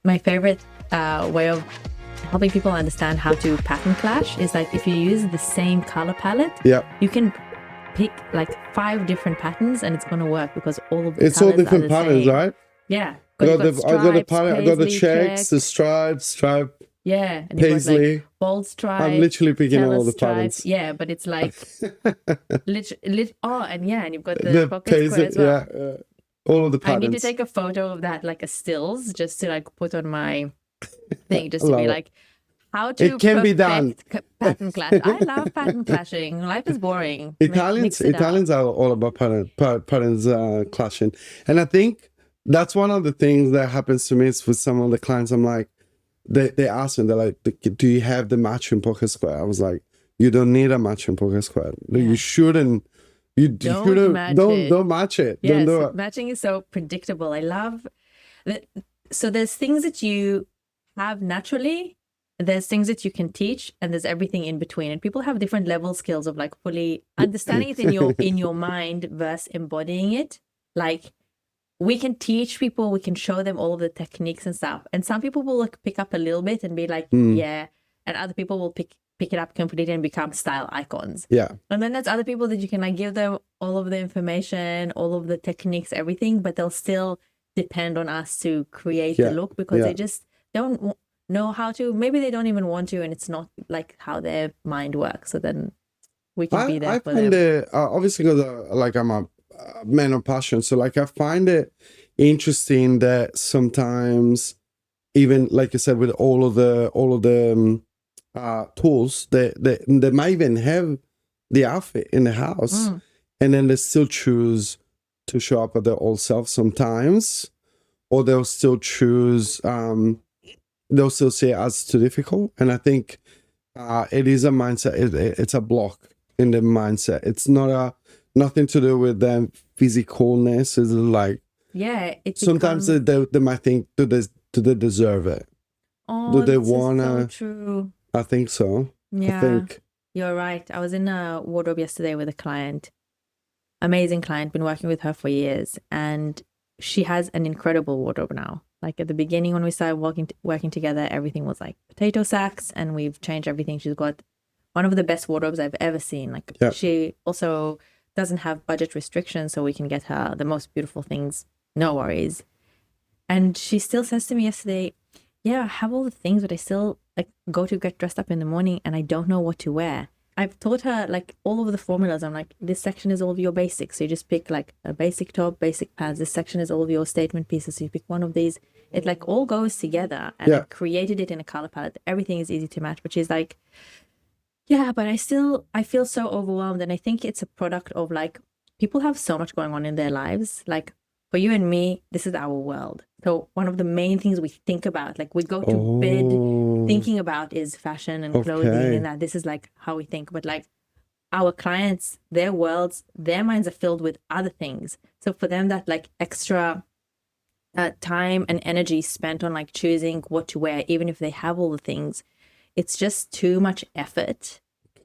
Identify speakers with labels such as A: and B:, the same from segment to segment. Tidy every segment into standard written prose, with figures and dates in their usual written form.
A: My favorite way of helping people understand how to pattern clash is like if you use the same color palette,
B: Yeah.
A: you can pick like 5 different patterns and it's going to work because all of the
B: It's all
A: colors are
B: different
A: the
B: patterns,
A: same.
B: right?
A: Yeah.
B: I
A: You've
B: got the
A: stripes,
B: pattern, I got the
A: paisley,
B: checks, the
A: check.
B: stripe,
A: Yeah. And you've got
B: paisley.
A: like bold
B: I'm
A: stripes,
B: literally picking all
A: tailor
B: the
A: stripes.
B: patterns.
A: Yeah, but it's like and you've got the
B: The
A: pocket square
B: paisley,
A: as well.
B: yeah, all of the
A: I need to
B: patterns.
A: take a photo of that, like a stills, just to like put on my thing, just
B: I
A: to
B: love
A: be
B: it.
A: like, how to
B: It can be done.
A: pattern clash. I love pattern clashing. Life is boring. Mix it up.
B: Italians are all about patterns clashing, and I think that's one of the things that happens to me is with some of the clients. I'm like, they ask me, they're like, "Do you have the matching pocket square?" I was like, "You don't need a matching pocket square.
A: Yeah.
B: You shouldn't. You
A: Don't
B: shouldn't.
A: match
B: Don't
A: it.
B: match it.
A: Yes,
B: Don't do it."
A: matching is so predictable. I love that. So there's things that you have naturally, there's things that you can teach, and there's everything in between. And people have different level skills of like fully understanding it in your mind versus embodying it. Like we can teach people, we can show them all of the techniques and stuff. And some people will like pick up a little bit and be like, yeah. And other people will pick it up completely and become style icons.
B: Yeah.
A: And then there's other people that you can like give them all of the information, all of the techniques, everything, but they'll still depend on us to create the look because they just don't know how to. Maybe they don't even want to, and it's not like how their mind works. So then we can be there for them.
B: I find it, obviously, because like I'm a man of passion, so like I find it interesting that sometimes, even like you said, with all of the tools, they might even have the outfit in the house, and then they still choose to show up at their old self sometimes, or they'll still choose. They'll still say it's too difficult, and I think it is a mindset. It's a block in the mindset. It's not nothing to do with them physicalness. It's like sometimes they might think, do they deserve it?
A: Oh,
B: do they wanna?
A: So true.
B: I think so.
A: Yeah,
B: I think
A: you're right. I was in a wardrobe yesterday with a client, amazing client, been working with her for years, and she has an incredible wardrobe now. Like at the beginning when we started working together, everything was like potato sacks, and we've changed everything. She's got one of the best wardrobes I've ever seen. Like she also doesn't have budget restrictions, so we can get her the most beautiful things, no worries. And she still says to me yesterday, yeah, I have all the things, but I still like go to get dressed up in the morning and I don't know what to wear. I've taught her like all of the formulas. I'm like, this section is all of your basics. So you just pick like a basic top, basic pants. This section is all of your statement pieces. So you pick one of these. It like all goes together, and I created it in a color palette. Everything is easy to match, but she's like, yeah, but I feel so overwhelmed. And I think it's a product of like, people have so much going on in their lives. Like for you and me, this is our world. So one of the main things we think about, like we go to bed thinking about, is fashion and clothing and that. This is like how we think. But like our clients, their worlds, their minds are filled with other things. So for them, that like extra time and energy spent on like choosing what to wear, even if they have all the things, it's just too much effort.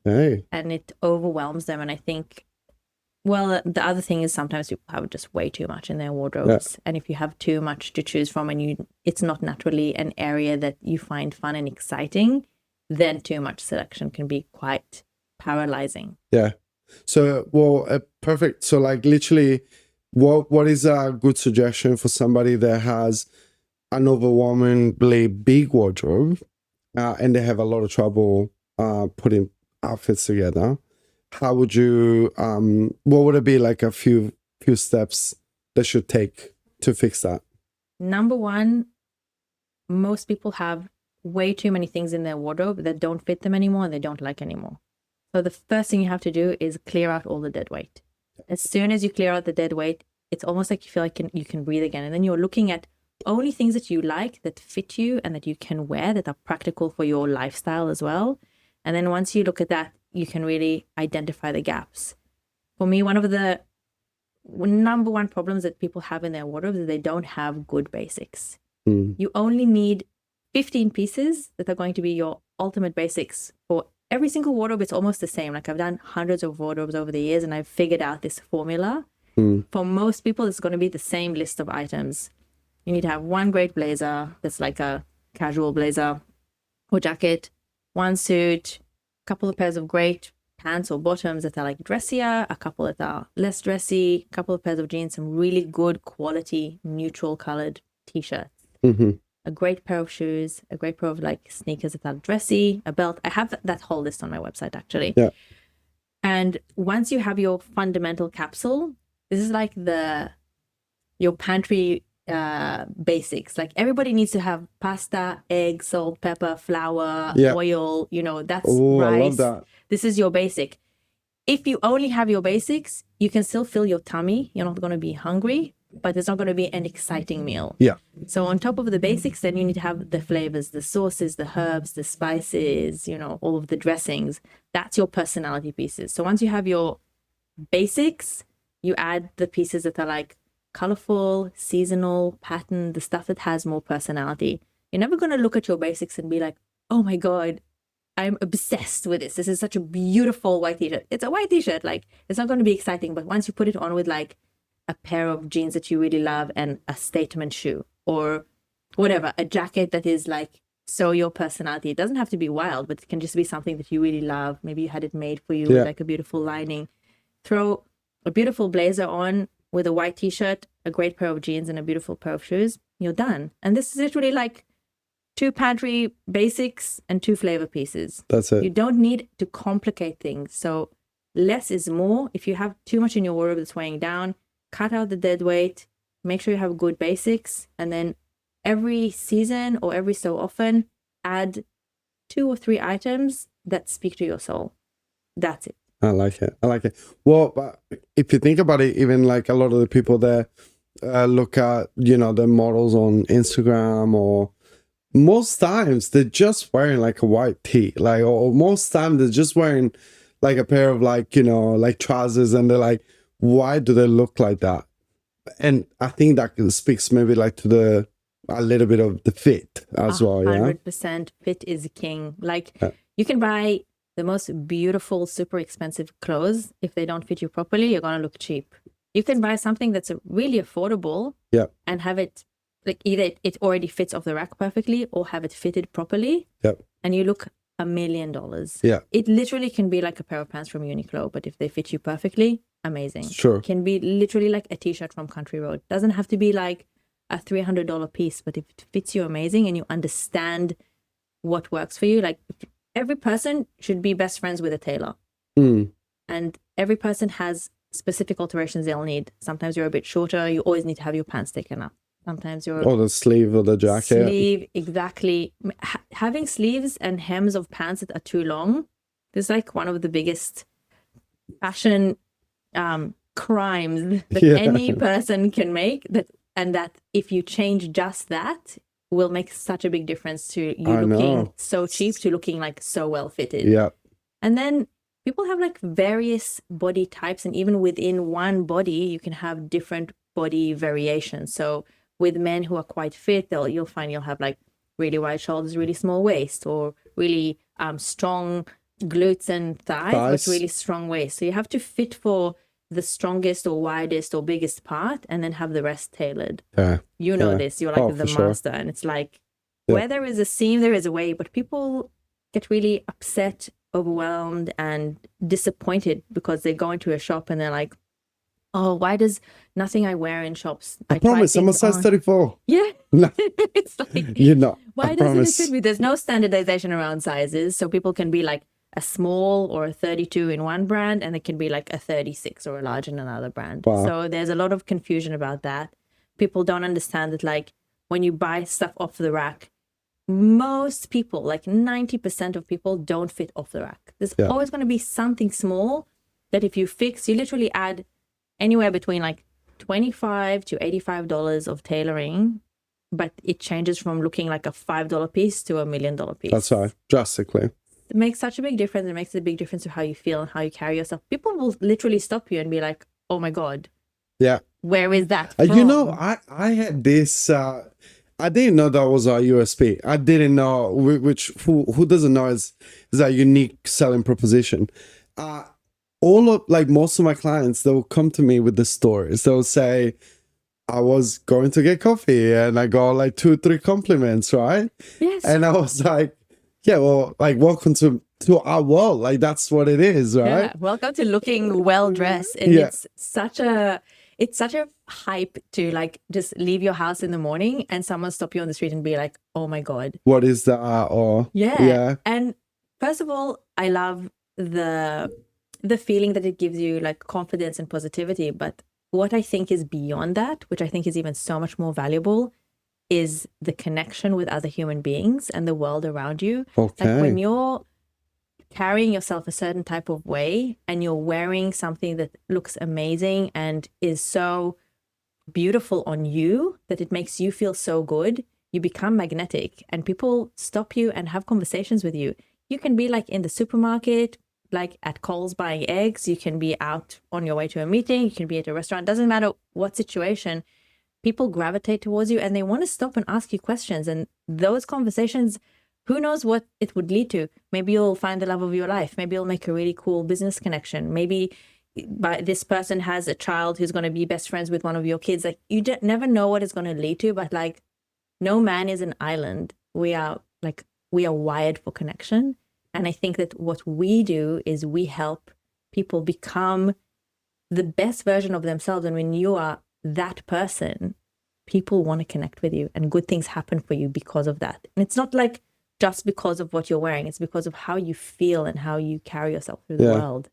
A: And it overwhelms them. And I think, well, the other thing is sometimes people have just way too much in their wardrobes. And if you have too much to choose from and it's not naturally an area that you find fun and exciting, then too much selection can be quite paralyzing.
B: Yeah. So, well, perfect. So like literally, what is a good suggestion for somebody that has an overwhelmingly big wardrobe and they have a lot of trouble putting outfits together? How would you what would it be like a few steps they should take to fix that?
A: Number one, most people have way too many things in their wardrobe that don't fit them anymore and they don't like anymore. So the first thing you have to do is clear out all the dead weight. As soon as you clear out the dead weight, it's almost like you feel like you can breathe again. And then you're looking at only things that you like, that fit you and that you can wear, that are practical for your lifestyle as well. And then once you look at that, you can really identify the gaps. For me, one of the number one problems that people have in their wardrobes is they don't have good basics. You only need 15 pieces that are going to be your ultimate basics for every single wardrobe. It's almost the same. Like I've done hundreds of wardrobes over the years and I've figured out this formula. For most people, it's going to be the same list of items. You need to have one great blazer that's like a casual blazer or jacket, one suit, a couple of pairs of great pants or bottoms that are like dressier, a couple that are less dressy, a couple of pairs of jeans, some really good quality neutral colored t-shirts, a great pair of shoes, a great pair of like sneakers that are dressy, a belt. I have that whole list on my website actually.
B: Yeah.
A: And once you have your fundamental capsule, this is like your pantry basics. Like everybody needs to have pasta, egg, salt, pepper, flour, oil, that's rice.
B: I love that.
A: This is your basic. If you only have your basics, you can still fill your tummy. You're not going to be hungry, but it's not going to be an exciting meal.
B: Yeah.
A: So on top of the basics, then you need to have the flavors, the sauces, the herbs, the spices, all of the dressings. That's your personality pieces. So once you have your basics, you add the pieces that are like colorful, seasonal, pattern, the stuff that has more personality. You're never going to look at your basics and be like, oh my God, I'm obsessed with this. This is such a beautiful white t-shirt. It's a white t-shirt. Like, it's not going to be exciting, but once you put it on with like a pair of jeans that you really love and a statement shoe or whatever, a jacket that is like so your personality. It doesn't have to be wild, but it can just be something that you really love. Maybe you had it made for you with like a beautiful lining. Throw a beautiful blazer on with a white t-shirt, a great pair of jeans, and a beautiful pair of shoes. You're done. And this is literally like 2 pantry basics and 2 flavor pieces.
B: That's it.
A: You don't need to complicate things. So less is more. If you have too much in your wardrobe that's weighing down, cut out the dead weight, make sure you have good basics, and then every season or every so often, add 2 or 3 items that speak to your soul. That's it.
B: I like it. Well, but if you think about it, even like a lot of the people that look at, the models on Instagram, or most times they're just wearing like a white tee, like, or most times they're just wearing like a pair of like, like trousers, and they're like, why do they look like that? And I think that speaks maybe like to a little bit of the fit as well.
A: 100% fit is king. Like you can buy the most beautiful, super expensive clothes. If they don't fit you properly, you're going to look cheap. You can buy something that's really affordable and have it like either it already fits off the rack perfectly or have it fitted properly. And you look $1 million. It literally can be like a pair of pants from Uniqlo, but if they fit you perfectly, amazing.
B: Sure.
A: It can be literally like a t-shirt from Country Road. Doesn't have to be like a $300 piece, but if it fits you amazing and you understand what works for you, like every person should be best friends with a tailor. And every person has specific alterations they'll need. Sometimes you're a bit shorter, you always need to have your pants taken up. Sometimes you're...
B: Or the sleeve of the jacket.
A: Sleeve, exactly. Having sleeves and hems of pants that are too long is like one of the biggest fashion crimes that any person can make. That if you change just that, will make such a big difference to you looking so cheap to looking like so well fitted. And then people have like various body types, and even within one body you can have different body variations. So with men who are quite fit, you'll find you'll have like really wide shoulders, really small waist, or really strong glutes and thighs, but really strong waist. So you have to fit for the strongest or widest or biggest part, and then have the rest tailored. You know this, you're like the master. And it's like where there is a seam, there is a way, but people get really upset, overwhelmed, and disappointed because they go into a shop and they're like, oh, why does nothing I wear in shops?
B: I promise, I'm a size 34.
A: Yeah. It's like, why doesn't it fit me? There's no standardization around sizes. So people can be like a small or a 32 in one brand, and it can be like a 36 or a large in another brand. So there's a lot of confusion about that. People don't understand that, like, when you buy stuff off the rack, most people, like 90% of people, don't fit off the rack. There's always going to be something small that if you fix, you literally add anywhere between like $25 to $85 of tailoring, but it changes from looking like a $5 piece to $1 million piece.
B: That's right, drastically.
A: It makes such a big difference. It makes a big difference to how you feel and how you carry yourself. People will literally stop you and be like, oh my God. Where is that from?
B: I had this, I didn't know that was a USP. I didn't know, which who doesn't know is a unique selling proposition. Most of my clients, they'll come to me with the stories. They'll say, I was going to get coffee and I got like 2, 3 compliments, right?
A: Yes.
B: And I was like, yeah, well, like welcome to our world. Like that's what it is, right?
A: Yeah. Welcome to looking well dressed. And
B: Yeah.
A: it's such a hype to like just leave your house in the morning and someone stop you on the street and be like, oh my God.
B: What is that? Or
A: Yeah. And first of all, I love the feeling that it gives you, like confidence and positivity. But what I think is beyond that, which I think is even so much more valuable, is the connection with other human beings and the world around you.
B: Okay.
A: Like when you're carrying yourself a certain type of way and you're wearing something that looks amazing and is so beautiful on you that it makes you feel so good, you become magnetic and people stop you and have conversations with you. You can be like in the supermarket, like at Coles buying eggs. You can be out on your way to a meeting. You can be at a restaurant. Doesn't matter what situation. People gravitate towards you and they want to stop and ask you questions. And those conversations, who knows what it would lead to? Maybe you'll find the love of your life. Maybe you'll make a really cool business connection. Maybe this person has a child who's going to be best friends with one of your kids. Like you never know what it's going to lead to, but like no man is an island. We are wired for connection. And I think that what we do is we help people become the best version of themselves. And when you are that person, people want to connect with you and good things happen for you because of that. And it's not like just because of what you're wearing. It's because of how you feel and how you carry yourself through the world.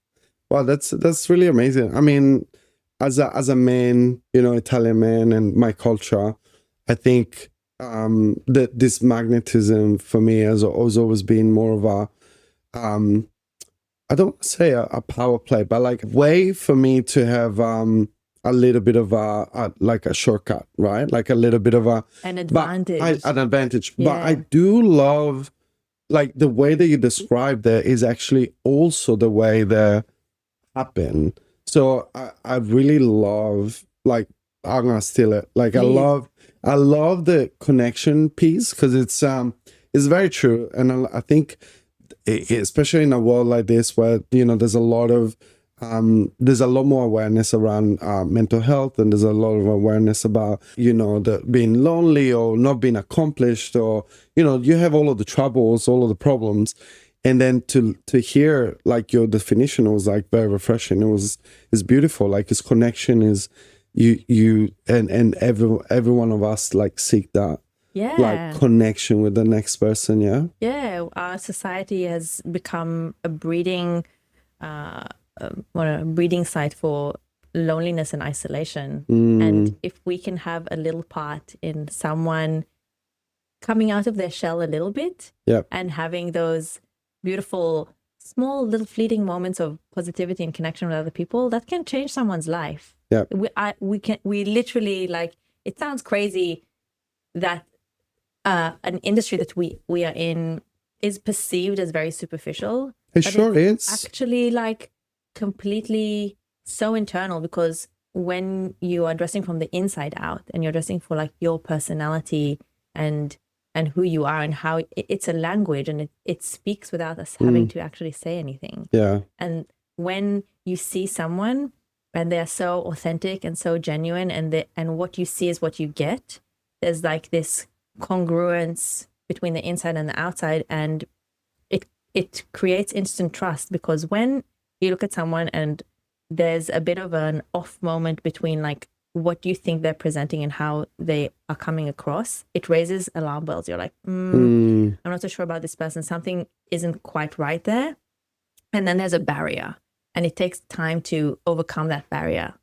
B: Wow, that's really amazing. I mean, as a man, Italian man, and my culture, I think that this magnetism for me has always been more of a I don't want to say a power play, but like a way for me to have a little bit of like a shortcut, right? Like a little bit of
A: an advantage.
B: An advantage. Yeah. But I do love like the way that you describe that is actually also the way that happen. So I really love, like, I'm gonna steal it. Like please. I love the connection piece because it's very true, and I think especially in a world like this where there's a lot more awareness around mental health, and there's a lot of awareness about the being lonely or not being accomplished, or you have all of the troubles, all of the problems. And then to hear like your definition was like very refreshing. It's beautiful. Like his connection is you and every one of us like seek that like connection with the next person. Yeah.
A: Our society has become a breeding site for loneliness and isolation. And if we can have a little part in someone coming out of their shell a little bit and having those beautiful, small, little fleeting moments of positivity and connection with other people, that can change someone's life.
B: Yeah.
A: We literally, like, it sounds crazy that an industry that we are in is perceived as very superficial.
B: It sure is.
A: Actually, like, completely so internal, because when you are dressing from the inside out and you're dressing for like your personality and who you are and how it's a language, and it speaks without us having to actually say anything.
B: Yeah.
A: And when you see someone and they're so authentic and so genuine, and what you see is what you get, there's like this congruence between the inside and the outside, and it creates instant trust, because when you look at someone and there's a bit of an off moment between like what you think they're presenting and how they are coming across, it raises alarm bells. You're like, I'm not so sure about this person. Something isn't quite right there. And then there's a barrier, and it takes time to overcome that barrier.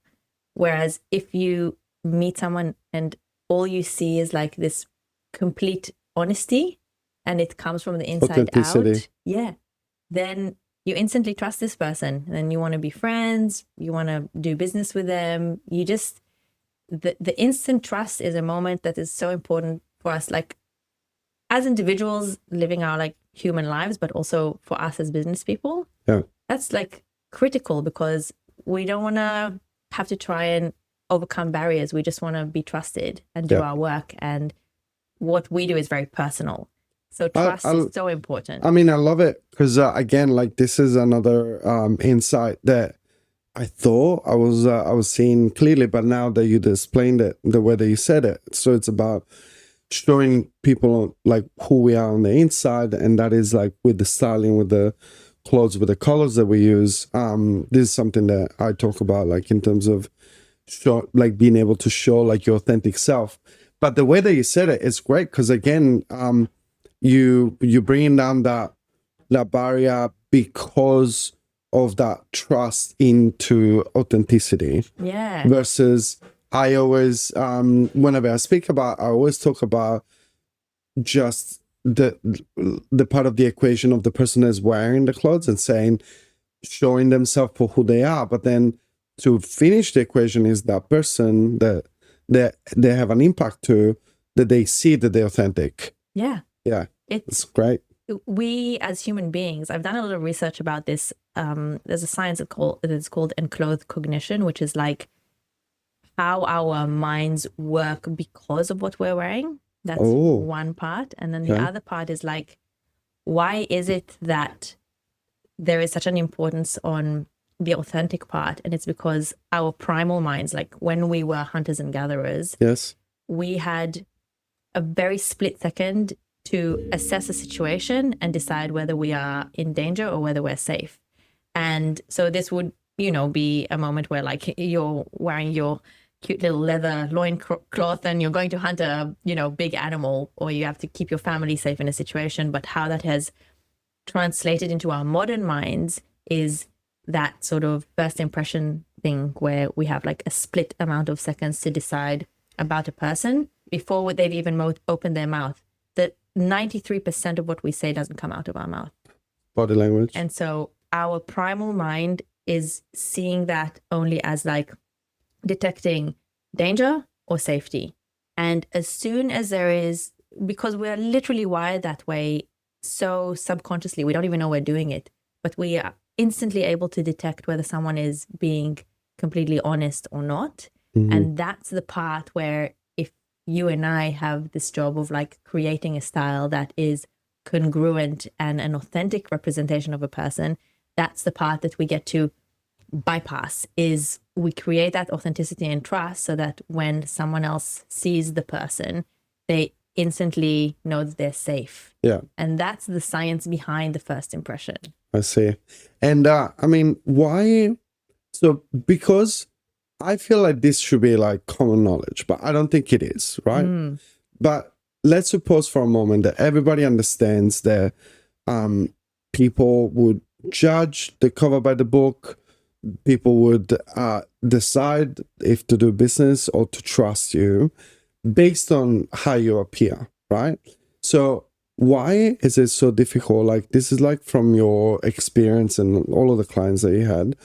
A: Whereas if you meet someone and all you see is like this complete honesty, and it comes from the inside out, then you instantly trust this person. And then you want to be friends. You want to do business with them. You just... The instant trust is a moment that is so important for us, like as individuals living our like human lives, but also for us as business people.
B: Yeah.
A: That's like critical, because we don't want to have to try and overcome barriers. We just want to be trusted and do our work. And what we do is very personal. So trust is so important.
B: I mean, I love it because again, like this is another insight that I thought I was seeing clearly, but now that you explained it the way that you said it, so it's about showing people like who we are on the inside, and that is like with the styling, with the clothes, with the colors that we use. This is something that I talk about, like in terms of show, like being able to show like your authentic self. But the way that you said it is great because again, you bringing down that barrier because of that trust into authenticity
A: Yeah.
B: versus I always whenever I speak about, I always talk about just the part of the equation of the person that's wearing the clothes and saying showing themselves for who they are, but then to finish the equation is that person that they have an impact to, that they see that they're authentic.
A: Yeah.
B: It's great.
A: We as human beings, I've done a little research about this. There's a science that's called enclothed cognition, which is like how our minds work because of what we're wearing. That's one part. And then the other part is like, why is it that there is such an importance on the authentic part? And it's because our primal minds, like when we were hunters and gatherers,
B: yes,
A: we had a very split second to assess a situation and decide whether we are in danger or whether we're safe. And so this would, be a moment where like you're wearing your cute little leather loincloth and you're going to hunt a, big animal, or you have to keep your family safe in a situation. But how that has translated into our modern minds is that sort of first impression thing where we have like a split amount of seconds to decide about a person before they've even opened their mouth. That 93% of what we say doesn't come out of our mouth.
B: Body language.
A: And so our primal mind is seeing that only as like detecting danger or safety. And as soon as there is, because we're literally wired that way, so subconsciously, we don't even know we're doing it, but we are instantly able to detect whether someone is being completely honest or not. Mm-hmm. And that's the part where if you and I have this job of like creating a style that is congruent and an authentic representation of a person, that's the part that we get to bypass, is we create that authenticity and trust so that when someone else sees the person, they instantly know that they're safe.
B: Yeah.
A: And that's the science behind the first impression.
B: I see. And I mean, why? So because I feel like this should be like common knowledge, but I don't think it is, right? But let's suppose for a moment that everybody understands that people would judge the cover by the book. People would decide if to do business or to trust you based on how you appear, right? So why is it so difficult? Like this is like from your experience and all of the clients that you had.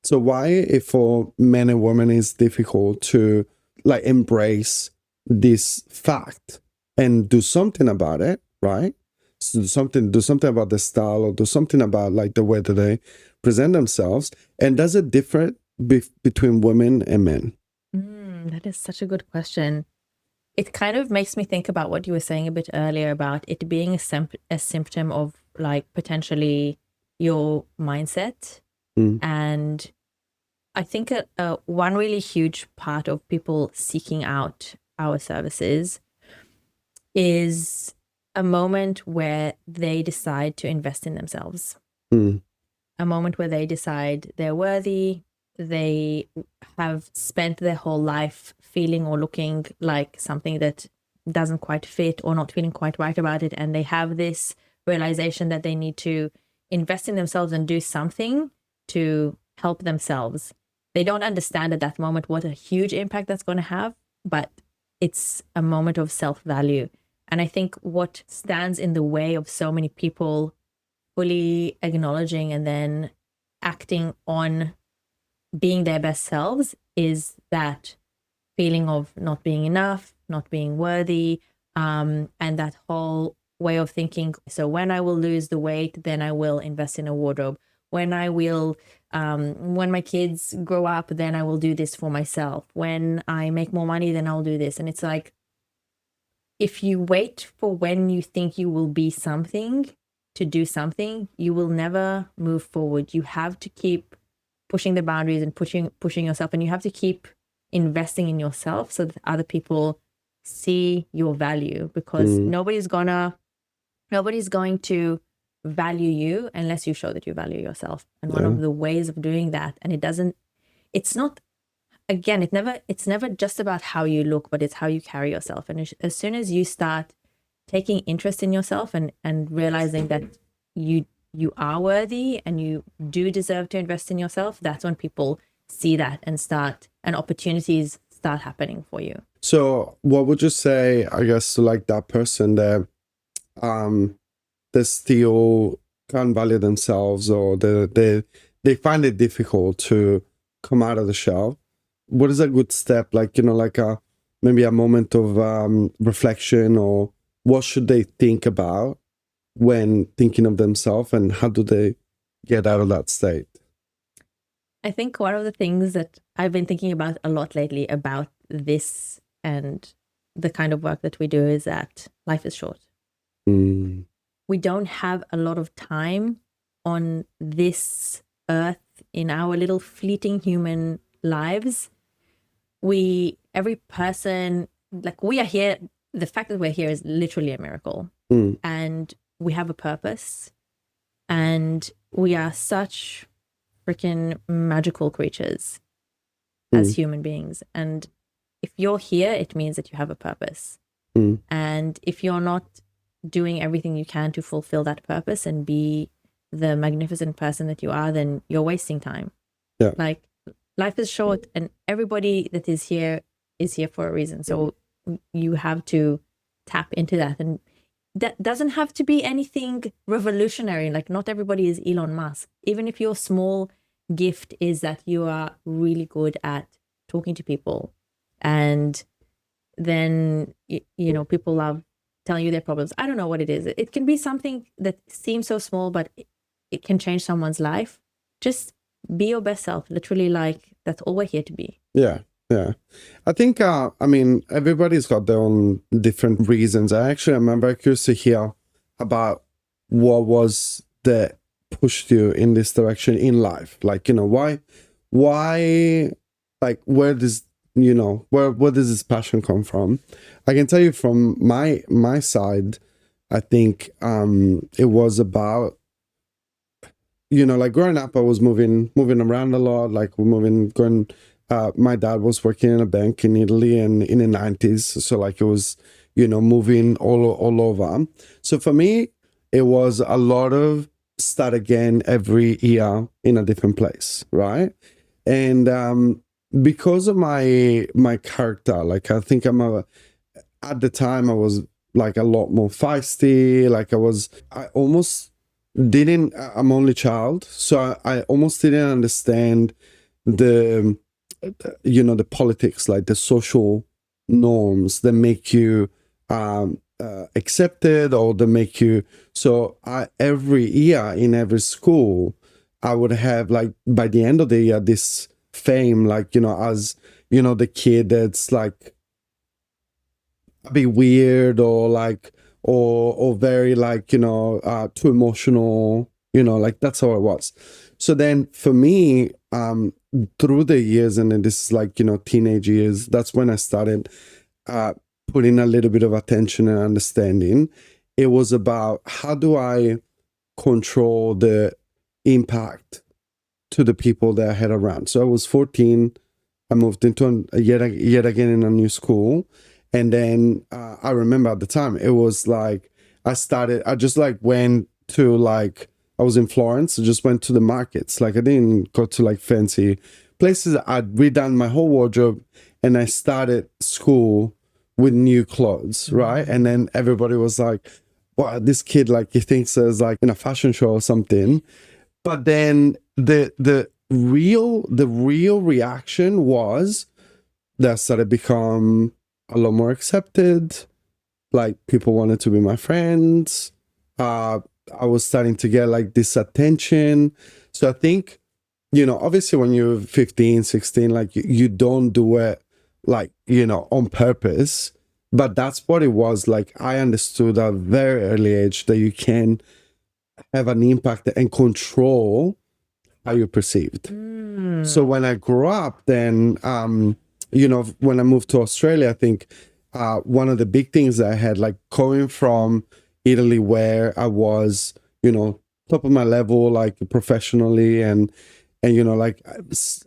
B: So why, if for men and women, is difficult to like embrace this fact and do something about it, right? So do something about the style, or do something about like the way that they present themselves. And does it differ between women and men?
A: That is such a good question. It kind of makes me think about what you were saying a bit earlier about it being a symptom of like potentially your mindset. And I think one really huge part of people seeking out our services is a moment where they decide to invest in themselves. A moment where they decide they're worthy, they have spent their whole life feeling or looking like something that doesn't quite fit or not feeling quite right about it. And they have this realization that they need to invest in themselves and do something to help themselves. They don't understand at that moment what a huge impact that's going to have, but it's a moment of self-value. And I think what stands in the way of so many people fully acknowledging and then acting on being their best selves is that feeling of not being enough, not being worthy, and that whole way of thinking. So when I will lose the weight, then I will invest in a wardrobe. When my kids grow up, then I will do this for myself. When I make more money, then I'll do this. And it's like, if you wait for when you think you will be something to do something, you will never move forward. You have to keep pushing the boundaries and pushing yourself, and you have to keep investing in yourself so that other people see your value, because nobody's going to value you unless you show that you value yourself. And one of the ways of doing that, and it's never just about how you look, but it's how you carry yourself. And as soon as you start taking interest in yourself and realizing that you are worthy and you do deserve to invest in yourself, that's when people see that and opportunities start happening for you.
B: So what would you say, I guess, to like that person that they still can't value themselves, or they find it difficult to come out of the shell? What is a good step, like, like maybe a moment of reflection, or what should they think about when thinking of themselves, and how do they get out of that state?
A: I think one of the things that I've been thinking about a lot lately about this and the kind of work that we do is that life is short. We don't have a lot of time on this earth in our little fleeting human lives. Every person, like, we are here. The fact that we're here is literally a miracle. And we have a purpose, and we are such freaking magical creatures as human beings. And if you're here, it means that you have a purpose. And if you're not doing everything you can to fulfill that purpose and be the magnificent person that you are, then you're wasting time. Like, life is short, and everybody that is here for a reason. So you have to tap into that. And that doesn't have to be anything revolutionary. Like, not everybody is Elon Musk. Even if your small gift is that you are really good at talking to people, and then people love telling you their problems. I don't know what it is. It can be something that seems so small, but it can change someone's life. Just be your best self. Literally, like, that's all we're here to be.
B: Yeah. I think, everybody's got their own different reasons. I actually remember curious to hear about what was that pushed you in this direction in life. Like, why, like, where does this passion come from? I can tell you from my side, I think it was about, like, growing up, I was moving around a lot, like, going. My dad was working in a bank in Italy and in the 90s. So, like, it was, moving all over. So for me, it was a lot of start again every year in a different place, right? And because of my character, like, I think at the time I was like a lot more feisty. Like, I'm only child, so I almost didn't understand the politics, like the social norms that make you accepted, or that make you. So every year in every school, I would have, like, by the end of the year, this fame, like, as the kid that's like a bit weird, or like, or very, like, too emotional, like, that's how it was. So then for me, through the years, and then this is like, teenage years, that's when I started putting a little bit of attention and understanding. It was about, how do I control the impact to the people that I had around? So I was 14. I moved into yet again in a new school. And then I remember at the time, it was like, I just like went to, like, I was in Florence. I just went to the markets. Like, I didn't go to, like, fancy places. I'd redone my whole wardrobe, and I started school with new clothes, right? And then everybody was like, wow, this kid, like, he thinks there's, like, in a fashion show or something. But then the real reaction was that I started become a lot more accepted. Like, people wanted to be my friends. I was starting to get, like, this attention. So I think, obviously when you're 15, 16, like, you don't do it, like, on purpose, but that's what it was. Like, I understood at a very early age that you can have an impact and control how you're perceived. So when I grew up, then, you know, when I moved to Australia, I think one of the big things that I had, like coming from Italy, where I was, you know, top of my level, like professionally, and you know, like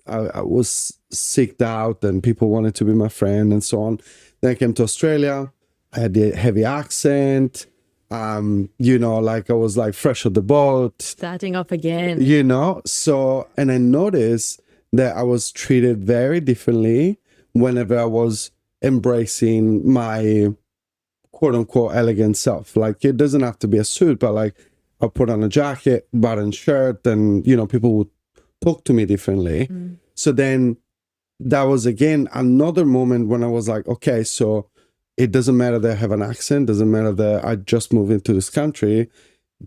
B: I was seeked out, and people wanted to be my friend, and so on. Then I came to Australia. I had the heavy accent. You know, like I was like fresh off the boat,
A: Starting off again.
B: you know. So, and I noticed that I was treated very differently whenever I was embracing my quote unquote elegant self. Like, it doesn't have to be a suit, but like I'll put on a jacket, button shirt, and you know, people would talk to me differently. So then that was again another moment when I was like, okay, so it doesn't matter that I have an accent, doesn't matter that I just moved into this country.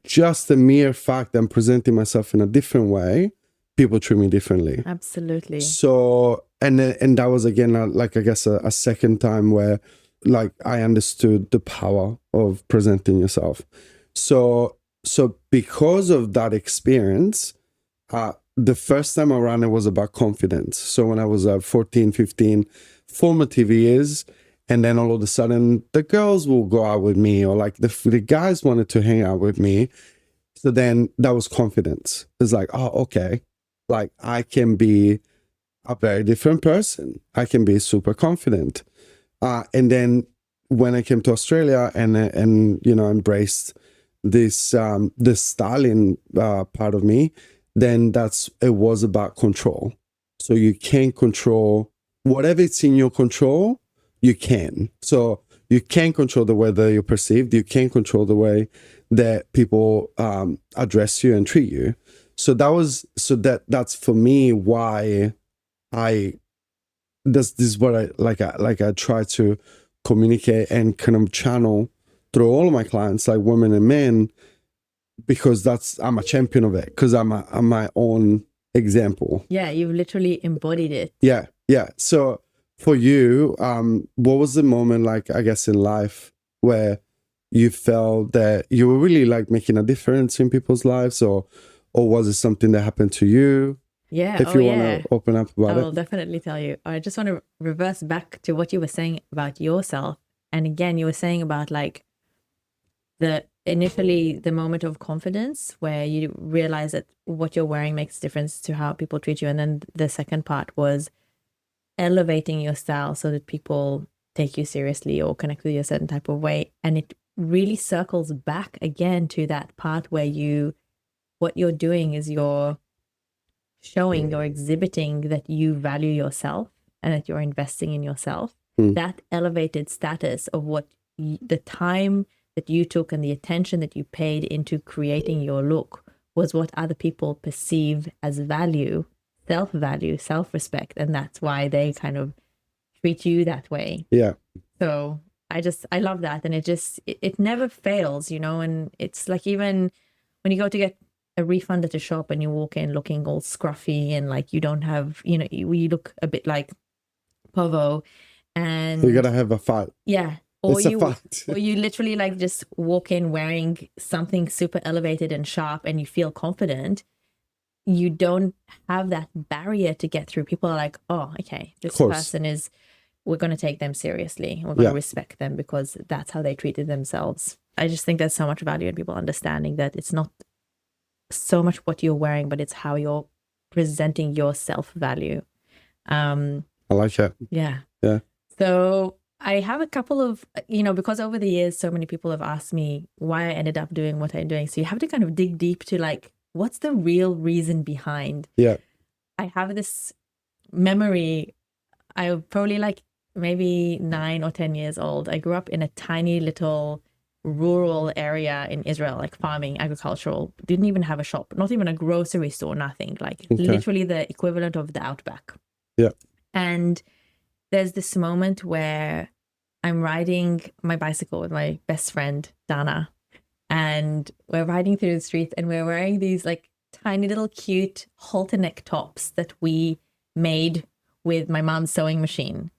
B: Just the mere fact that I'm presenting myself in a different way, people treat me differently.
A: Absolutely.
B: So, and that was again, like, I guess a second time where like I understood the power of presenting yourself. So because of that experience, the first time around, it was about confidence. So when I was 14, 15, formative years, and then all of a sudden the girls will go out with me, or like the guys wanted to hang out with me. So then that was confidence. It's like, oh, okay, like I can be a very different person. I can be super confident. And then when I came to Australia and you know, embraced this styling part of me, then it was about control. So you can control whatever it's in your control, you can. So you can control the way that you're perceived. You can control the way that people address you and treat you. So that's for me why this is what I try to communicate and kind of channel through all of my clients, like women and men, because I'm a champion of it, because I'm my own example.
A: Yeah, you've literally embodied it.
B: Yeah. So for you, what was the moment, like, I guess, in life where you felt that you were really like making a difference in people's lives, or was it something that happened to you?
A: Yeah.
B: If you want to open up about it.
A: I will definitely tell you. I just want to reverse back to what you were saying about yourself. And again, you were saying about like initially the moment of confidence where you realize that what you're wearing makes a difference to how people treat you. And then the second part was elevating your style so that people take you seriously or connect with you a certain type of way. And it really circles back again to that part where what you're doing is you're exhibiting that you value yourself and that you're investing in yourself. That elevated status of the time that you took and the attention that you paid into creating your look was what other people perceive as value, self-value, self-respect. And that's why they kind of treat you that way.
B: Yeah.
A: So I love that. And it never fails, you know, and it's like, even when you go to get a refund at a shop and you walk in looking all scruffy and like you don't have, you know, you look a bit like Povo, and
B: you gotta have a fight.
A: Yeah. Or you literally like just walk in wearing something super elevated and sharp and you feel confident. You don't have that barrier to get through. People are like, oh, okay, this person we're going to take them seriously. We're going to respect them because that's how they treated themselves. I just think there's so much value in people understanding that it's not so much what you're wearing, but it's how you're presenting your self-value.
B: I like that.
A: Yeah.
B: Yeah.
A: So I have a couple of, you know, because over the years, so many people have asked me why I ended up doing what I'm doing. So you have to kind of dig deep to like, what's the real reason behind?
B: Yeah.
A: I have this memory. I was probably like maybe 9 or 10 years old. I grew up in a tiny little rural area in Israel, like farming, agricultural, didn't even have a shop, not even a grocery store, nothing, like literally the equivalent of the outback.
B: Yeah.
A: And there's this moment where I'm riding my bicycle with my best friend, Dana, and we're riding through the streets and we're wearing these like tiny little cute halter neck tops that we made with my mom's sewing machine.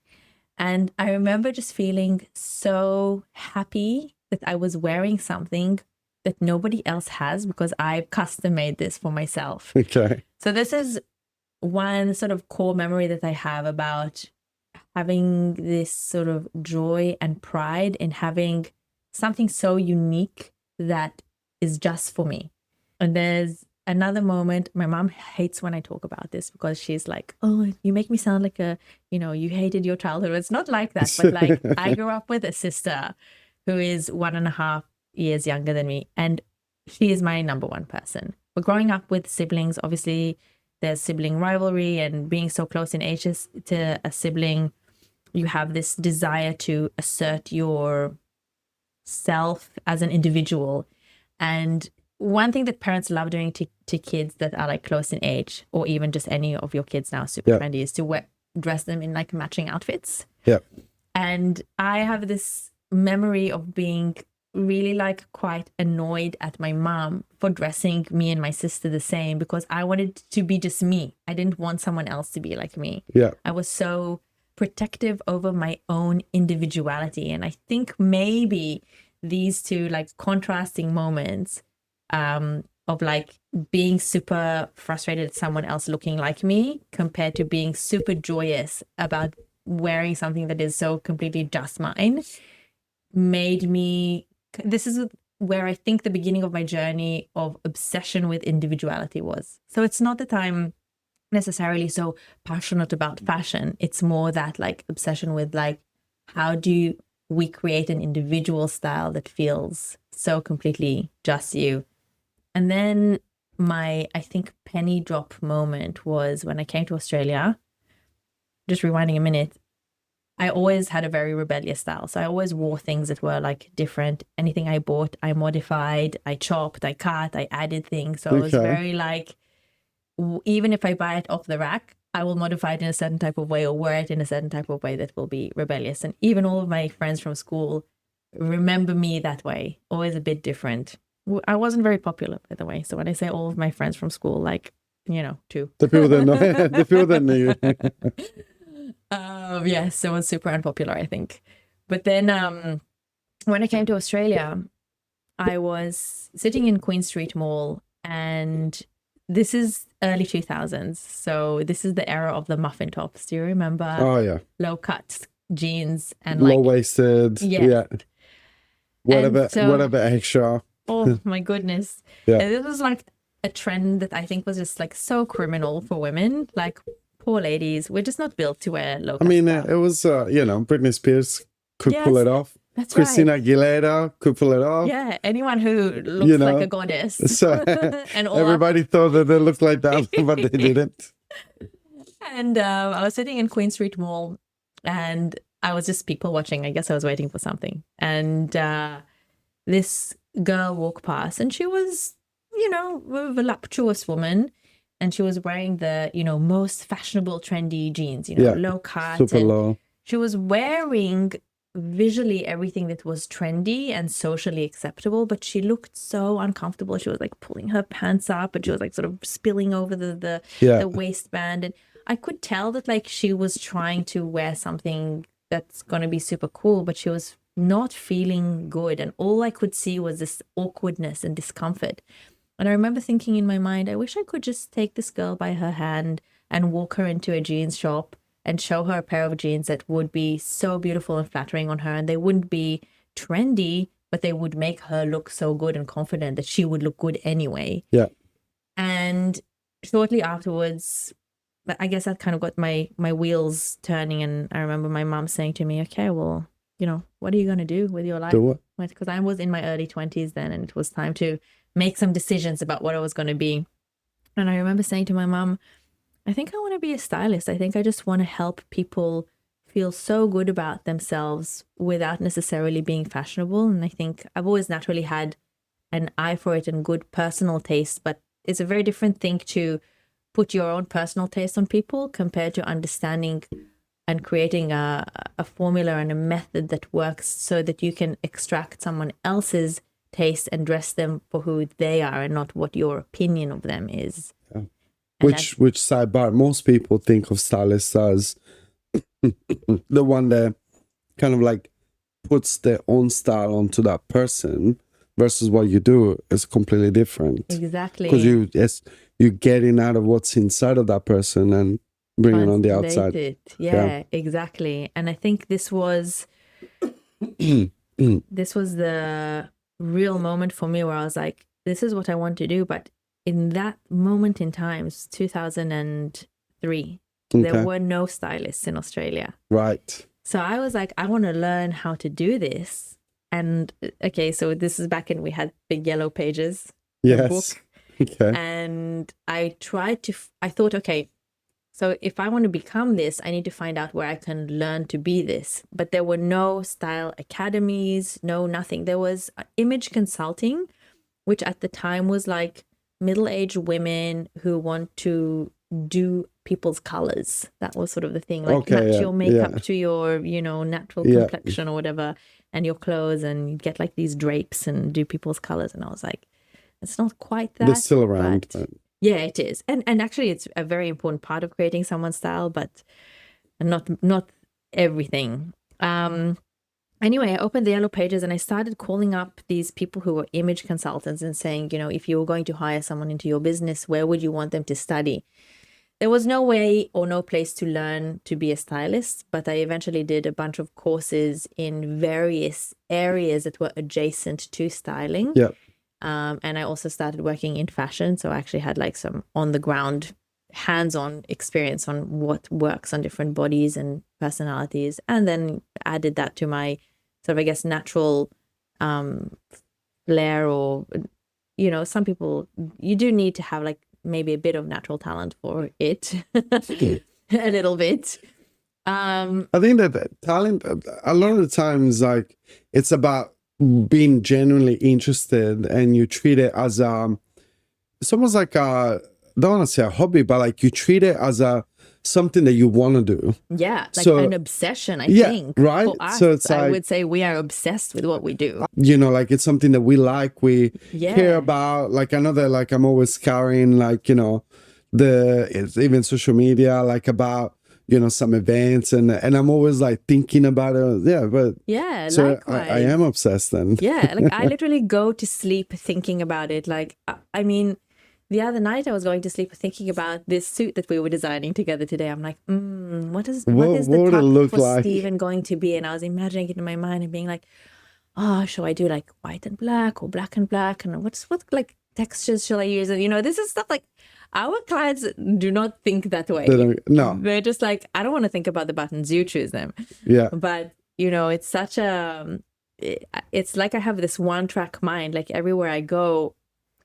A: And I remember just feeling so happy that I was wearing something that nobody else has because I've custom made this for myself.
B: Okay.
A: So this is one sort of core memory that I have about having this sort of joy and pride in having something so unique that is just for me. And there's another moment, my mom hates when I talk about this because she's like, oh, you make me sound like you hated your childhood. It's not like that, but like I grew up with a sister who is 1.5 years younger than me, and she is my number one person. But growing up with siblings, obviously there's sibling rivalry, and being so close in age to a sibling, you have this desire to assert your self as an individual. And one thing that parents love doing to kids that are like close in age, or even just any of your kids now, super trendy, is to dress them in like matching outfits.
B: Yeah.
A: And I have this memory of being really like quite annoyed at my mom for dressing me and my sister the same, because I wanted to be just me. I didn't want someone else to be like me.
B: Yeah.
A: I was so protective over my own individuality. And I think maybe these two like contrasting moments of like being super frustrated at someone else looking like me compared to being super joyous about wearing something that is so completely just mine made me, this is where I think the beginning of my journey of obsession with individuality was. So it's not that I'm necessarily so passionate about fashion. It's more that like obsession with like, how do we create an individual style that feels so completely just you? And then my, I think, penny drop moment was when I came to Australia. Just rewinding a minute, I always had a very rebellious style. So I always wore things that were like different. Anything I bought, I modified, I chopped, I cut, I added things. So it was very like, even if I buy it off the rack, I will modify it in a certain type of way or wear it in a certain type of way that will be rebellious. And even all of my friends from school remember me that way, always a bit different. I wasn't very popular, by the way. So when I say all of my friends from school, like, two.
B: The people that know, the people that knew you.
A: Yes, it was super unpopular, I think. But then when I came to Australia, I was sitting in Queen Street Mall, and this is early 2000s. So this is the era of the muffin tops. Do you remember?
B: Oh, yeah.
A: Low cut jeans and like
B: low-waisted. Yeah. Whatever extra.
A: Oh my goodness.
B: Yeah.
A: And this was like a trend that I think was just like so criminal for women. Like, poor ladies, we're just not built to wear low cut.
B: I mean, it was, Britney Spears could pull it off.
A: That's
B: Christina Aguilera could pull it off.
A: Yeah, anyone who looks like a goddess.
B: So
A: and
B: everybody thought that they looked like that, but they didn't.
A: And I was sitting in Queen Street Mall, and I was just people watching. I guess I was waiting for something. And this girl walked past, and she was, a voluptuous woman. And she was wearing the, most fashionable, trendy jeans, low cut.
B: Super low.
A: She was wearing visually everything that was trendy and socially acceptable, but she looked so uncomfortable. She was like pulling her pants up, and she was like sort of spilling over the waistband. And I could tell that like she was trying to wear something that's going to be super cool, but she was not feeling good. And all I could see was this awkwardness and discomfort. And I remember thinking in my mind, I wish I could just take this girl by her hand and walk her into a jeans shop and show her a pair of jeans that would be so beautiful and flattering on her. And they wouldn't be trendy, but they would make her look so good and confident that she would look good anyway.
B: Yeah.
A: And shortly afterwards, I guess that kind of got my wheels turning. And I remember my mom saying to me, okay, well, what are you going to do with your life?
B: Do what?
A: Because I was in my early 20s then, and it was time to make some decisions about what I was going to be. And I remember saying to my mom, I think I want to be a stylist. I think I just want to help people feel so good about themselves without necessarily being fashionable. And I think I've always naturally had an eye for it and good personal taste, but it's a very different thing to put your own personal taste on people compared to understanding and creating a formula and a method that works so that you can extract someone else's taste and dress them for who they are and not what your opinion of them is.
B: Yeah. Which sidebar, most people think of stylists as the one that kind of like puts their own style onto that person versus what you do is completely different.
A: Exactly.
B: Because you're getting out of what's inside of that person and bringing it on the outside.
A: Yeah, exactly. And I think this was the real moment for me where I was like, this is what I want to do. But in that moment in time, 2003, there were no stylists in Australia.
B: Right.
A: So I was like, I want to learn how to do this. And okay, so this is back in, we had big yellow pages.
B: Yes.
A: Book.
B: Okay.
A: And I thought, okay, so if I want to become this, I need to find out where I can learn to be this. But there were no style academies, no nothing. There was image consulting, which at the time was like middle-aged women who want to do people's colors. That was sort of the thing, like match your makeup to your, natural complexion or whatever, and your clothes, and get like these drapes and do people's colors. And I was like, it's not quite that.
B: They're still around.
A: But yeah, it is. And actually it's a very important part of creating someone's style, but not everything. Anyway, I opened the yellow pages and I started calling up these people who were image consultants and saying, if you were going to hire someone into your business, where would you want them to study? There was no way or no place to learn to be a stylist, but I eventually did a bunch of courses in various areas that were adjacent to styling.
B: Yeah.
A: And I also started working in fashion. So I actually had like some on the ground, hands-on experience on what works on different bodies and personalities. And then added that to my sort of, I guess, natural flair, or, some people, you do need to have like maybe a bit of natural talent for it, a little bit.
B: I think that talent, a lot of the times, like, it's about being genuinely interested, and you treat it as it's almost like I don't want to say a hobby, but like you treat it as something that you want to do.
A: Yeah, like an obsession, I think.
B: Right.
A: For us,
B: so it's like,
A: I would say we are obsessed with what we do.
B: Like it's something that we like, we care about. Like I know that, like I'm always scouring, like it's even social media, like about some events, and I'm always like thinking about it. Yeah, but so I am obsessed then.
A: Yeah, like I literally go to sleep thinking about it. Like I mean, the other night I was going to sleep thinking about this suit that we were designing together today. I'm like, what is the top for like Stephen going to be? And I was imagining it in my mind and being like, oh, shall I do like white and black or black and black? And what like textures shall I use? And this is stuff like our clients do not think that way.
B: No.
A: They're just like, I don't want to think about the buttons, you choose them.
B: Yeah.
A: But, it's such it's like I have this one track mind. Like everywhere I go,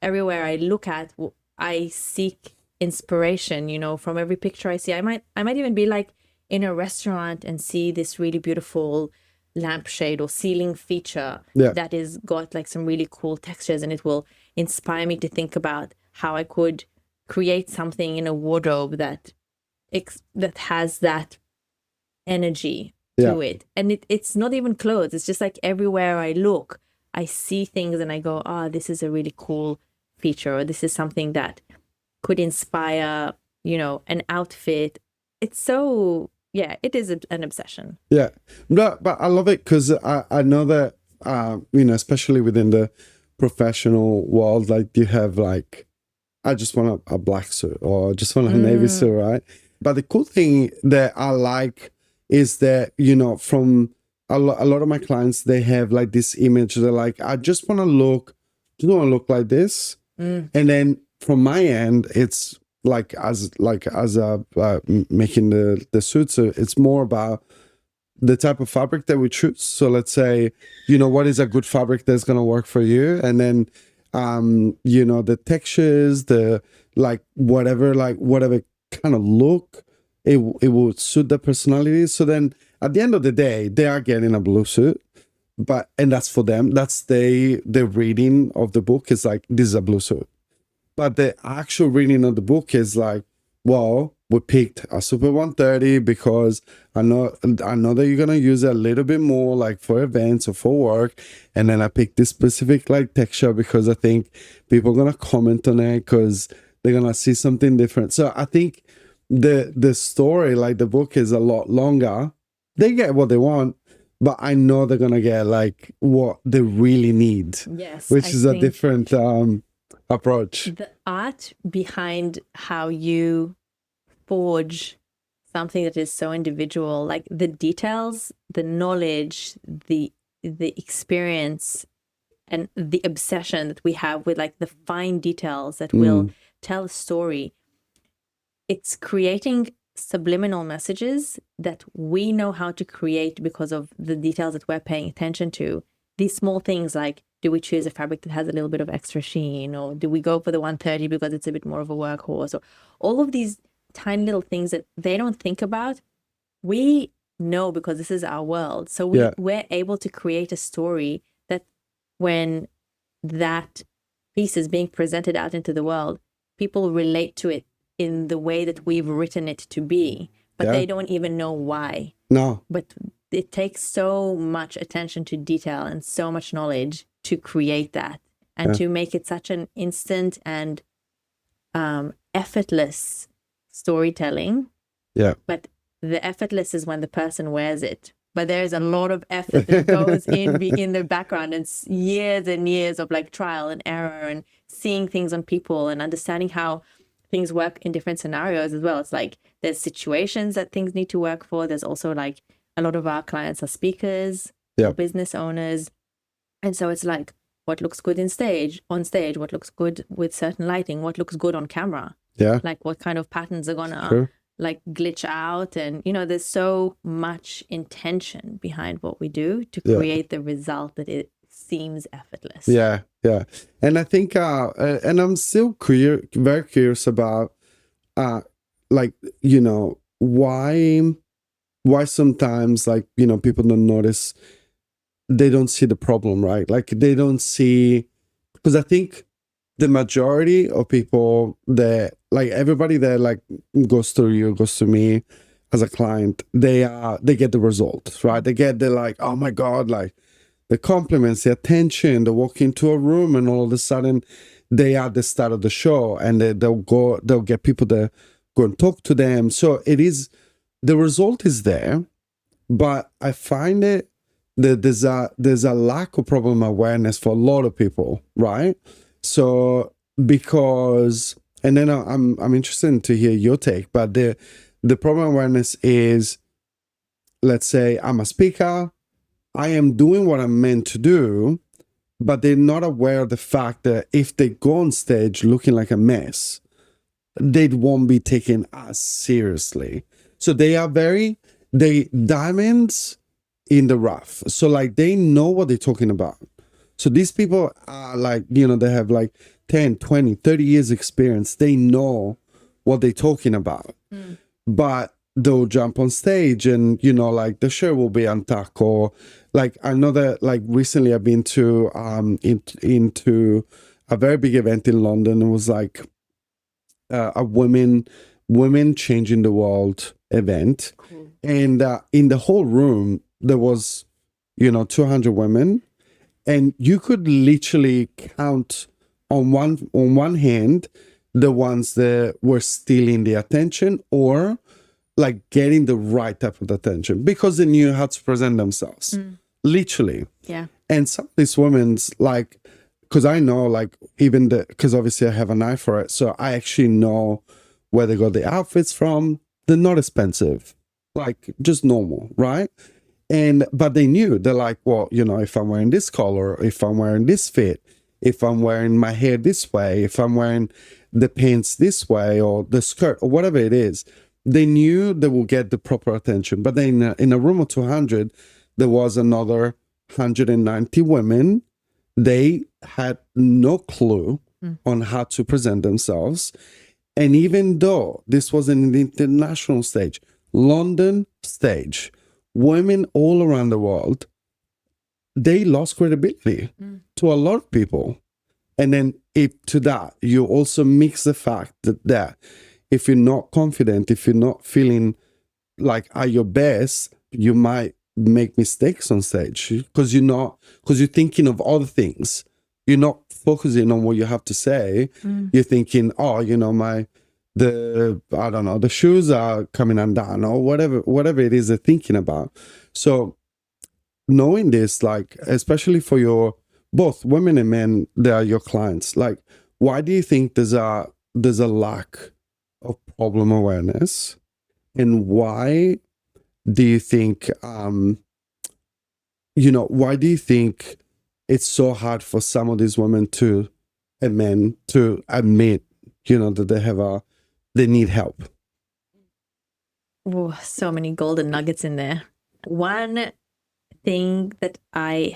A: everywhere I look at, I seek inspiration, from every picture I see. I might even be like in a restaurant and see this really beautiful lampshade or ceiling feature that is got like some really cool textures, and it will inspire me to think about how I could create something in a wardrobe that has that energy to it. And it's not even clothes. It's just like everywhere I look, I see things and I go, this is a really cool feature, or this is something that could inspire, an outfit. It's so, it is an obsession.
B: Yeah. No, but I love it because I know that, especially within the professional world, like you have like, I just want a black suit, or I just want a navy suit, right? But the cool thing that I like is that, from a lot of my clients, they have like this image. They're like, I just want to look like this. And then from my end, it's like as making the suits, it's more about the type of fabric that we choose. So let's say, what is a good fabric that's going to work for you? And then, the textures, the whatever kind of look, it will suit the personality. So then at the end of the day, they are getting a blue suit, and that's for them. That's the reading of the book is like, this is a blue suit. But the actual reading of the book is like, well, we picked a Super 130 because I know that you're gonna use it a little bit more like for events or for work, and then I picked this specific like texture because I think people are gonna comment on it because they're gonna see something different. So I think the story, like the book, is a lot longer. They get what they want, but I know they're gonna get like what they really need.
A: Yes,
B: which
A: I
B: is a
A: think
B: different approach.
A: the art behind how you forge something that is so individual, like the details, the knowledge, the experience, and the obsession that we have with like the fine details that will tell a story. It's creating subliminal messages that we know how to create because of the details that we're paying attention to. These small things like, do we choose a fabric that has a little bit of extra sheen, or do we go for the 130 because it's a bit more of a workhorse, or all of these tiny little things that they don't think about, we know because this is our world. So we're able to create a story that when that piece is being presented out into the world, people relate to it in the way that we've written it to be, but they don't even know why.
B: No.
A: But it takes so much attention to detail and so much knowledge to create that and to make it such an instant and effortless storytelling.
B: Yeah.
A: But the effortless is when the person wears it. But there's a lot of effort that goes in the background, and years of like trial and error and seeing things on people and understanding how things work in different scenarios as well. It's like there's situations that things need to work for. There's also like a lot of our clients are speakers or business owners. And so it's like what looks good on stage, what looks good with certain lighting, what looks good on camera.
B: Yeah.
A: Like what kind of patterns are gonna like glitch out. And, you know, there's so much intention behind what we do to create the result that it seems effortless.
B: Yeah. Yeah. And I think, and I'm still very curious about, like, you know, why sometimes, like, you know, people don't notice, they don't see the problem, right? Like they don't see, because I think the majority of people that, like everybody that like goes through you, goes to me as a client, they get the result, right? They get the like, oh my God, like the compliments, the attention, they walk into a room and all of a sudden they are the start of the show, and they'll get people to go and talk to them. So it is, the result is there, but I find it that there's a lack of problem awareness for a lot of people, right? So because, and then I'm interested to hear your take, but the problem awareness is, let's say I'm a speaker, I am doing what I'm meant to do, but they're not aware of the fact that if they go on stage looking like a mess, they won't be taken as seriously. So they diamonds in the rough. So like they know what they're talking about. So these people are like, you know, they have like 10, 20, 30 years experience. They know what they're talking about. But they'll jump on stage and, you know, like the show will be untucked, or like I know that like recently I've been to into a very big event in London. It was like a women changing the world event.
A: Cool.
B: And in the whole room there was, you know, 200 women, and you could literally count on one hand the ones that were stealing the attention or like getting the right type of attention because they knew how to present themselves. Literally.
A: Yeah.
B: And some of these women's like, because I know like even because obviously I have an eye for it, so I actually know where they got the outfits from. They're not expensive, like just normal, right? But they knew, they're like, well, you know, if I'm wearing this color, if I'm wearing this fit, if I'm wearing my hair this way, if I'm wearing the pants this way, or the skirt, or whatever it is, they knew they will get the proper attention. But then in a room of 200, there was another 190 women. They had no clue on how to present themselves. And even though this was an international stage, London stage, women all around the world, they lost credibility to a lot of people. And then if to that, you also mix the fact that if you're not confident, if you're not feeling like at your best, you might make mistakes on stage because you're thinking of other things. You're not focusing on what you have to say. You're thinking, oh, you know, the shoes are coming undone, or whatever it is they're thinking about. So knowing this, like, especially for your both women and men, they are your clients. Like, why do you think there's a lack of problem awareness, and why do you think why do you think it's so hard for some of these women and men to admit, that they need help?
A: Oh, so many golden nuggets in there. One thing that I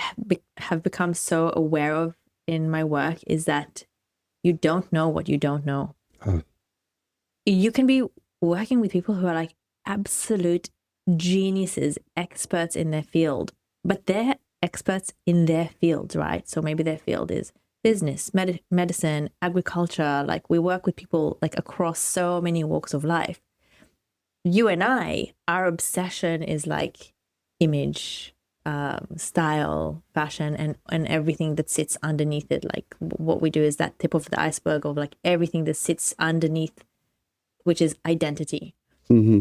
A: have become so aware of in my work is that you don't know what you don't know. You can be working with people who are like absolute geniuses, experts in their field, but they're experts in their fields, right? So maybe their field is business, medicine, agriculture. Like, we work with people like across so many walks of life. You and I, our obsession is like image, style, fashion, and everything that sits underneath it. Like, what we do is that tip of the iceberg of like everything that sits underneath, which is identity.
B: Mm-hmm.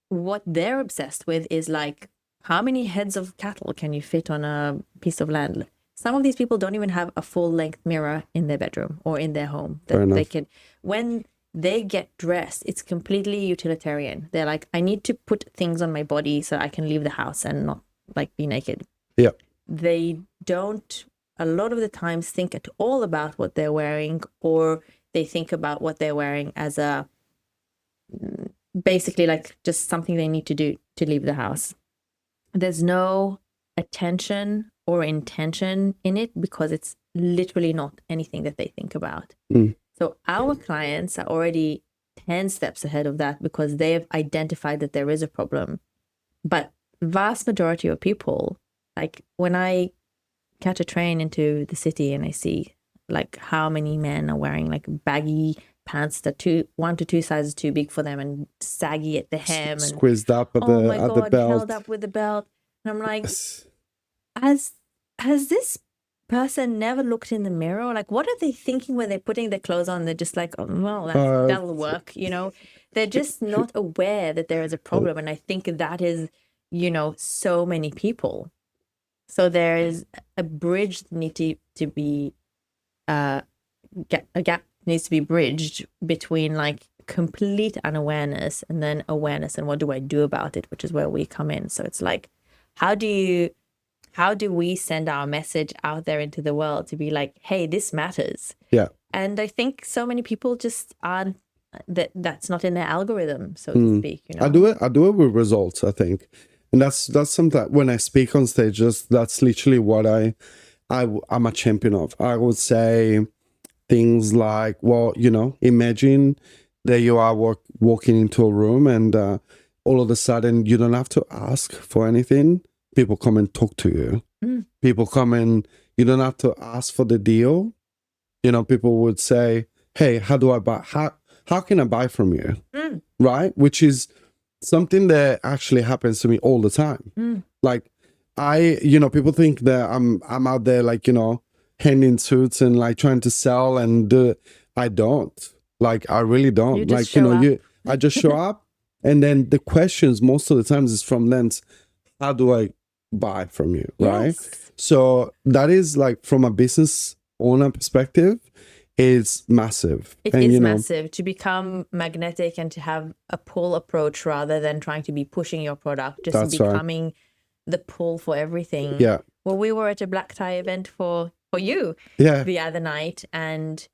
A: What they're obsessed with is like, how many heads of cattle can you fit on a piece of land? Some of these people don't even have a full length mirror in their bedroom or in their home that they can, when they get dressed, it's completely utilitarian. They're like, I need to put things on my body so I can leave the house and not like be naked.
B: Yeah.
A: They don't a lot of the times think at all about what they're wearing, or they think about what they're wearing as a basically like just something they need to do to leave the house. There's no attention or intention in it because it's literally not anything that they think about. So our clients are already 10 steps ahead of that because they have identified that there is a problem. But vast majority of people, like when I catch a train into the city and I see like how many men are wearing like baggy pants that 1 to 2 sizes too big for them and saggy at the hem and
B: squeezed up at the belt,
A: held up with the belt. And I'm like, has this person never looked in the mirror? Like, what are they thinking when they're putting their clothes on? They're just like, oh, well, that'll work, They're just not aware that there is a problem. And I think that is, so many people. So there is a bridge that needs to be, a gap needs to be bridged between like complete unawareness and then awareness and what do I do about it, which is where we come in. So it's like, how do we send our message out there into the world to be like, hey, this matters?
B: Yeah.
A: And I think so many people just aren't, that's not in their algorithm, so to speak.
B: I do it with results, I think. And that's something that when I speak on stage, that's literally what I'm a champion of. I would say things like, well, imagine that you are walking into a room and all of a sudden you don't have to ask for anything. People come and talk to you. People come and you don't have to ask for the deal. People would say, hey, how do I buy? How can I buy from you? Right? Which is something that actually happens to me all the time. Like people think that I'm out there like, handing suits and like trying to sell and I don't. Like, I really don't. Like, I just show up. And then the questions most of the times is from them, how do I buy from you? Right?
A: Yes.
B: So that is like, from a business owner perspective, is massive.
A: It is massive to become magnetic and to have a pull approach rather than trying to be pushing your product, just becoming the pull for everything.
B: Yeah.
A: Well, we were at a black tie event for you the other night, and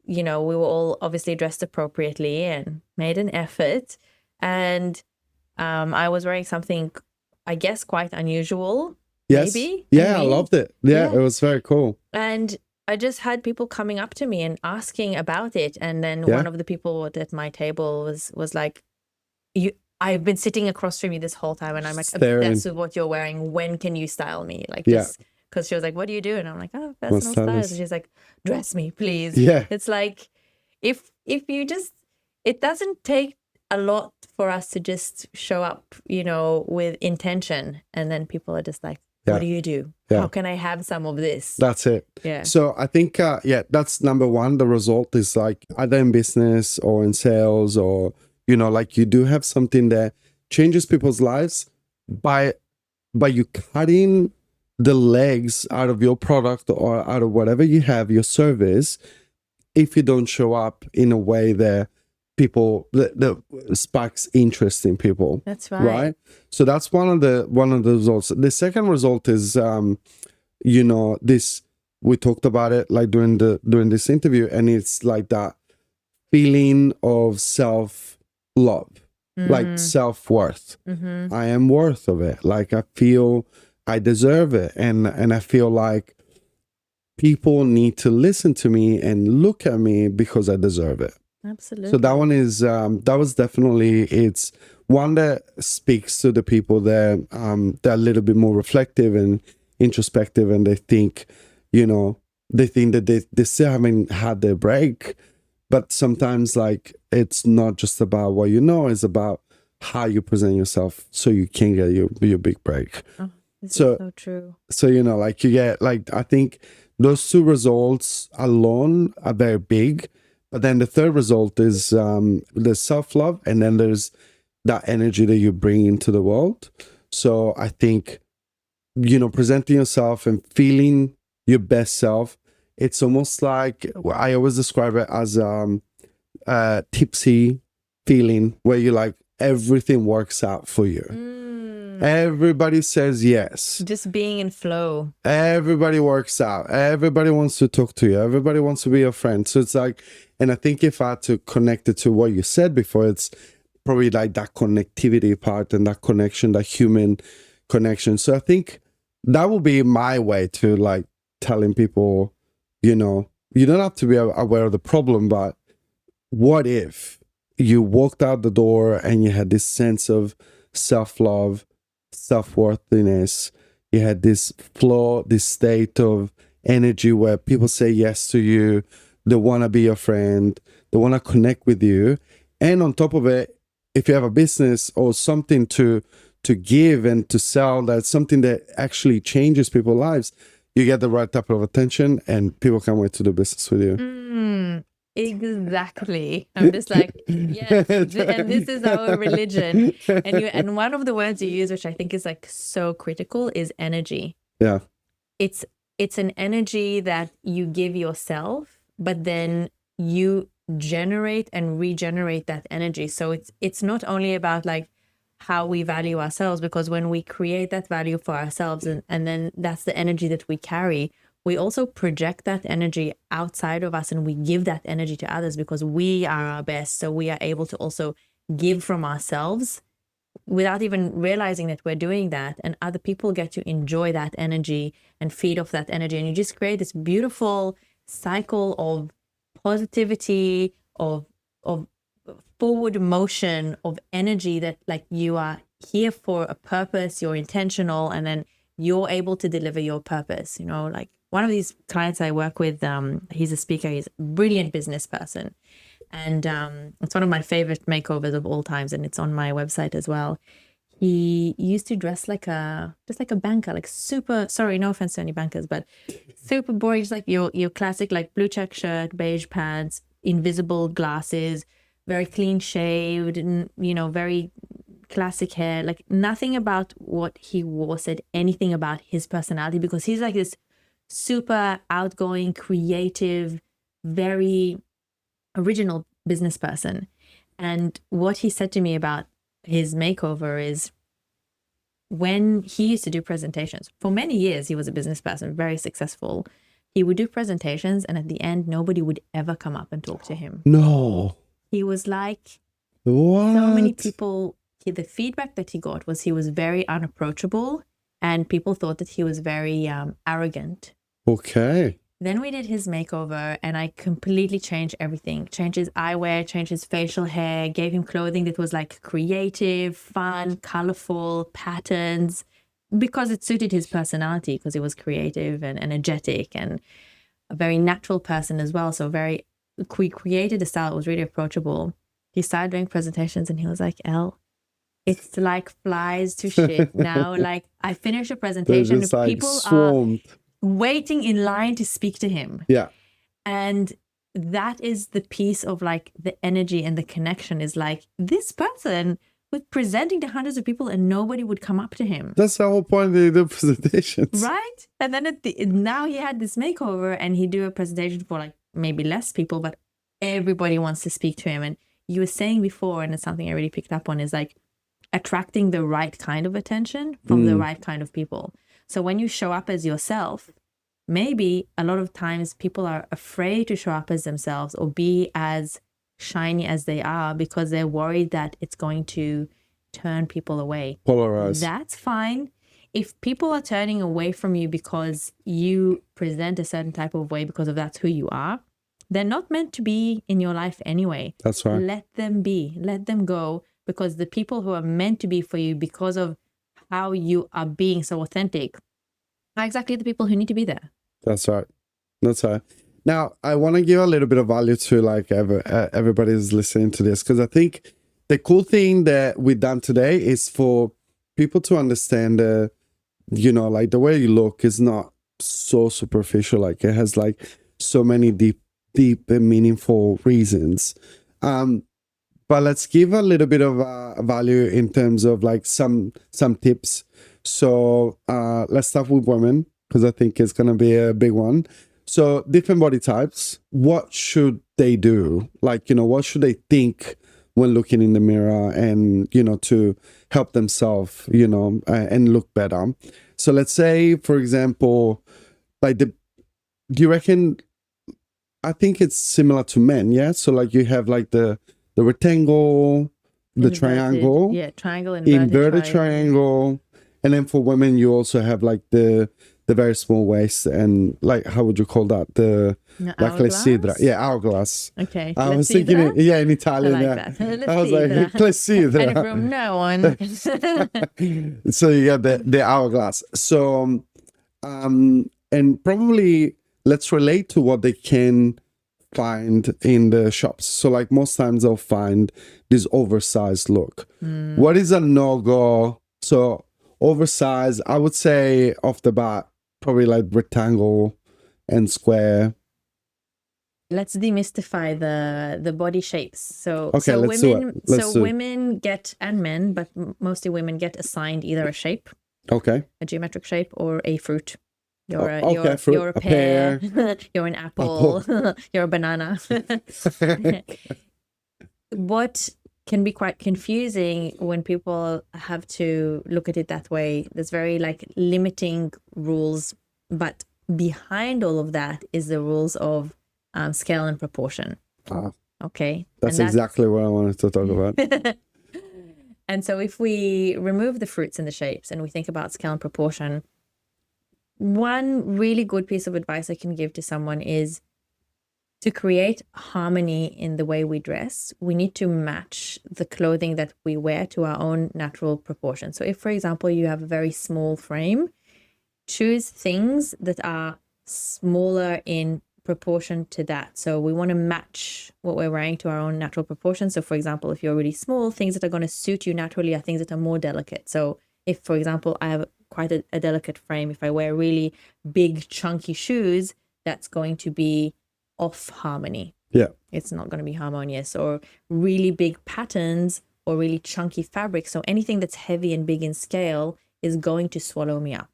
A: we were all obviously dressed appropriately and made an effort, and I was wearing something, I guess, quite unusual.
B: Yes.
A: Maybe.
B: Yeah, I loved it. Yeah, it was very cool.
A: And I just had people coming up to me and asking about it. And then one of the people at my table was like, I've been sitting across from you this whole time and I'm like obsessed with what you're wearing. When can you style me? Like, just because she was like, what do you do? And I'm like, oh, personal stylist. And she's like, dress me, please.
B: Yeah.
A: It's like, if you just, it doesn't take a lot for us to just show up, with intention. And then people are just like, what do you do? How can I have some of this?
B: That's it.
A: Yeah.
B: So I think, that's number one. The result is like either in business or in sales or, like you do have something that changes people's lives by you cutting the legs out of your product or out of whatever you have, your service, if you don't show up in a way that that sparks interest in people.
A: That's right.
B: Right. So that's one of the results. The second result is, you know, this, we talked about it like during this interview, and it's like that feeling of self-love, like self-worth. I am worth of it. Like I feel I deserve it, and I feel like people need to listen to me and look at me because I deserve it.
A: Absolutely.
B: So that one is that was definitely, it's one that speaks to the people that they're a little bit more reflective and introspective, and they think, you know, they think that they still haven't had their break, but sometimes like it's not just about what you know, it's about how you present yourself so you can get your big break.
A: Oh, this
B: So-
A: is so true.
B: So, you know, like you get, like, I think those two results alone are very big. But then the third result is there's self-love, and then there's that energy that you bring into the world. So I think, you know, presenting yourself and feeling your best self, it's almost like, I always describe it as a tipsy feeling where you like everything works out for you. Everybody says yes.
A: Just being in flow.
B: Everybody works out. Everybody wants to talk to you. Everybody wants to be your friend. So it's like, and I think if I had to connect it to what you said before, it's probably like that connectivity part and that connection, that human connection. So I think that will be my way to like telling people, you know, you don't have to be aware of the problem, but what if you walked out the door and you had this sense of self-love, self-worthiness, you had this flow, this state of energy where people say yes to you, they want to be your friend, they want to connect with you, and on top of it, if you have a business or something to give and to sell, that's something that actually changes people's lives, you get the right type of attention and people can't wait to do business with you.
A: Exactly. I'm just like, yes, and this is our religion. And one of the words you use, which I think is like so critical, is energy.
B: Yeah.
A: It's an energy that you give yourself, but then you generate and regenerate that energy. So it's not only about like how we value ourselves, because when we create that value for ourselves and then that's the energy that we carry, we also project that energy outside of us and we give that energy to others because we are our best. So we are able to also give from ourselves without even realizing that we're doing that. And other people get to enjoy that energy and feed off that energy. And you just create this beautiful cycle of positivity, of forward motion, of energy that like you are here for a purpose, you're intentional, and then you're able to deliver your purpose. You know, like one of these clients I work with, he's a speaker, he's a brilliant business person. And it's one of my favorite makeovers of all times, and it's on my website as well. He used to dress like just like a banker, like super, sorry, no offense to any bankers, but super boring, just like your classic like blue check shirt, beige pants, invisible glasses, very clean shaved, and you know, very classic hair. Like nothing about what he wore said anything about his personality, because he's like this super outgoing, creative, very original business person. And what he said to me about his makeover is, when he used to do presentations for many years, he was a business person, very successful. He would do presentations, and at the end, nobody would ever come up and talk to him.
B: No.
A: He was like,
B: What?
A: so many people, the feedback that he got was he was very unapproachable, and people thought that he was very arrogant.
B: Okay.
A: Then we did his makeover, and I completely changed everything. Changed his eyewear, changed his facial hair, gave him clothing that was like creative, fun, colorful, patterns, because it suited his personality, because he was creative and energetic and a very natural person as well. So we created a style that was really approachable. He started doing presentations and he was like, Elle, it's like flies to shit now. Like I finished a presentation,
B: Just, like,
A: people
B: swarmed.
A: are waiting in line to speak to him.
B: Yeah.
A: And that is the piece of like the energy and the connection, is like, this person was presenting to hundreds of people and nobody would come up to him.
B: That's the whole point of the presentations.
A: Right? And then now he had this makeover and he do a presentation for like maybe less people, but everybody wants to speak to him. And you were saying before, and it's something I really picked up on, is like attracting the right kind of attention from the right kind of people. So when you show up as yourself, maybe a lot of times people are afraid to show up as themselves or be as shiny as they are because they're worried that it's going to turn people away.
B: Polarize.
A: That's fine. If people are turning away from you because you present a certain type of way because of that's who you are, they're not meant to be in your life anyway.
B: That's right.
A: Let them be. Let them go, because the people who are meant to be for you because of how you are being so authentic are exactly the people who need to be there.
B: That's right. That's right. Now, I want to give a little bit of value to like everybody who's listening to this, because I think the cool thing that we've done today is for people to understand, like the way you look is not so superficial. Like it has like so many deep and meaningful reasons. But let's give a little bit of value in terms of like some tips. So let's start with women, because I think it's going to be a big one. So different body types, what should they do? Like, what should they think when looking in the mirror and, to help themselves, and look better? So let's say, for example, like do you reckon, I think it's similar to men, yeah? So like you have like the rectangle, the
A: Inverted,
B: triangle.
A: Yeah, triangle,
B: inverted triangle. And then for women, you also have like the very small waist and like, how would you call that? Like clessidra. Yeah, hourglass.
A: Okay.
B: I was thinking, in Italian.
A: I like
B: yeah.
A: that.
B: I was like, clessidra.
A: And from now on.
B: So you got the hourglass. So, and probably let's relate to what they can find in the shops. So like most times they'll find this oversized look. What is a no-go? So oversized, I would say off the bat, probably like rectangle and square.
A: Let's demystify the body shapes. So
B: Okay,
A: so
B: let's
A: women
B: do it. Let's do it.
A: women get, and men, but mostly women get assigned either a shape,
B: Okay.
A: a geometric shape, or a fruit. You're
B: fruit,
A: you're a pear. You're an apple. You're a banana. What can be quite confusing when people have to look at it that way. There's very like limiting rules, but behind all of that is the rules of scale and proportion. Okay.
B: That's exactly what I wanted to talk about.
A: And so if we remove the fruits and the shapes and we think about scale and proportion, one really good piece of advice I can give to someone is to create harmony in the way we dress. We need to match the clothing that we wear to our own natural proportion. So if, for example, you have a very small frame, choose things that are smaller in proportion to that. So we want to match what we're wearing to our own natural proportion. So for example, if you're really small, things that are going to suit you naturally are things that are more delicate. So if, for example, I have quite a delicate frame, if I wear really big chunky shoes, that's going to be off harmony.
B: Yeah.
A: It's not going to be harmonious. Or really big patterns or really chunky fabric. So anything that's heavy and big in scale is going to swallow me up.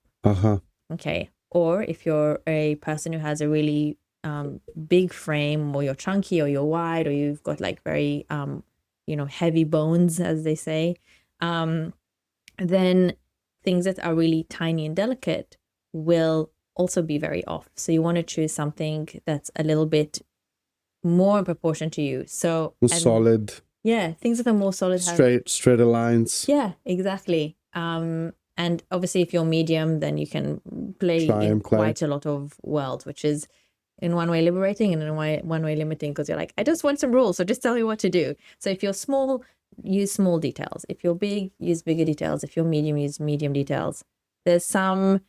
A: Okay. Or if you're a person who has a really big frame, or you're chunky, or you're wide, or you've got like very heavy bones, as they say, then things that are really tiny and delicate will also be very off. So you want to choose something that's a little bit more in proportion to you. So
B: solid.
A: Yeah, things that are more solid.
B: Straighter lines.
A: Yeah, exactly. And obviously if you're medium, then you can play in quite a lot of worlds, which is in one way liberating and in one way limiting, because you're like, I just want some rules, so just tell me what to do. So if you're small, use small details. If you're big, use bigger details. If you're medium, use medium details. There's some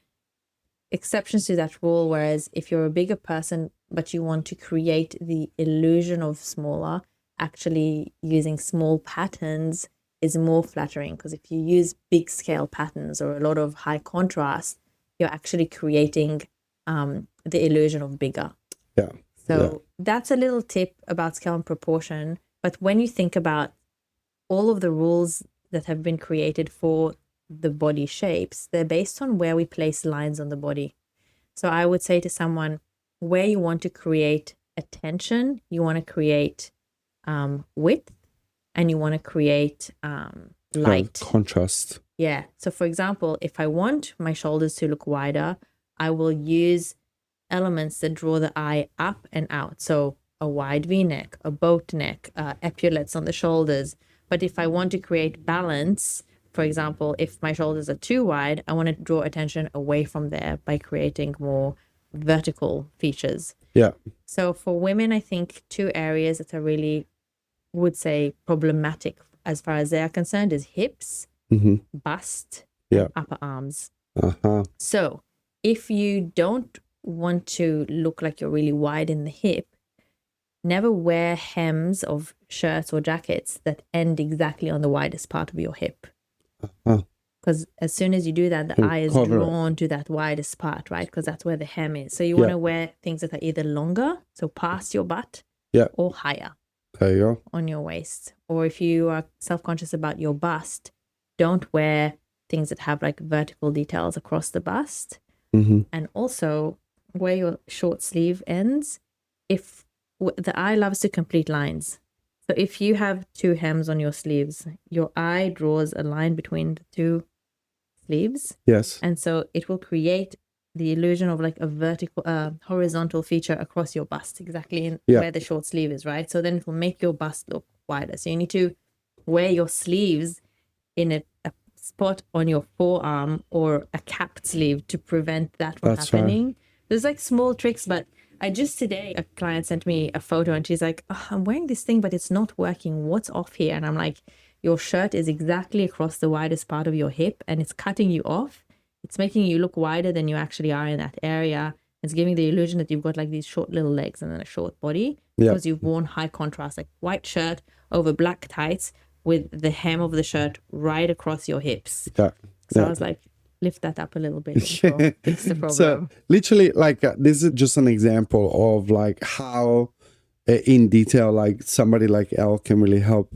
A: exceptions to that rule, whereas if you're a bigger person but you want to create the illusion of smaller, actually using small patterns is more flattering, because if you use big scale patterns or a lot of high contrast, you're actually creating the illusion of bigger.
B: Yeah.
A: So that's a little tip about scale and proportion. But when you think about all of the rules that have been created for the body shapes, they're based on where we place lines on the body. So I would say to someone, where you want to create attention, you want to create width, and you want to create light.
B: Contrast.
A: Yeah. So for example, if I want my shoulders to look wider, I will use elements that draw the eye up and out. So a wide V-neck, a boat neck, epaulets on the shoulders. But if I want to create balance, for example, if my shoulders are too wide, I want to draw attention away from there by creating more vertical features.
B: Yeah.
A: So for women, I think two areas that are really, would say, problematic as far as they are concerned is hips, bust, and upper arms. So if you don't want to look like you're really wide in the hip, never wear hems of shirts or jackets that end exactly on the widest part of your hip. Because as soon as you do that, the eye is drawn to that widest part, right? Because that's where the hem is. So you want to wear things that are either longer, so past your butt, or higher.
B: There you go.
A: On your waist. Or if you are self-conscious about your bust, don't wear things that have like vertical details across the bust. And also wear your short sleeve ends. If the eye loves to complete lines. So if you have two hems on your sleeves, your eye draws a line between the two sleeves.
B: Yes.
A: And so it will create the illusion of like a vertical, horizontal feature across your bust, exactly in where the short sleeve is, right? So then it will make your bust look wider. So you need to wear your sleeves in a spot on your forearm or a capped sleeve to prevent that from happening. Right. There's like small tricks, but I just today, a client sent me a photo and she's like, I'm wearing this thing, but it's not working. What's off here? And I'm like, your shirt is exactly across the widest part of your hip and it's cutting you off. It's making you look wider than you actually are in that area. It's giving the illusion that you've got like these short little legs and then a short body because you've worn high contrast, like white shirt over black tights with the hem of the shirt right across your hips. So I was like, lift that up a little bit and fix the problem.
B: So literally, like this is just an example of like how in detail like somebody like Elle can really help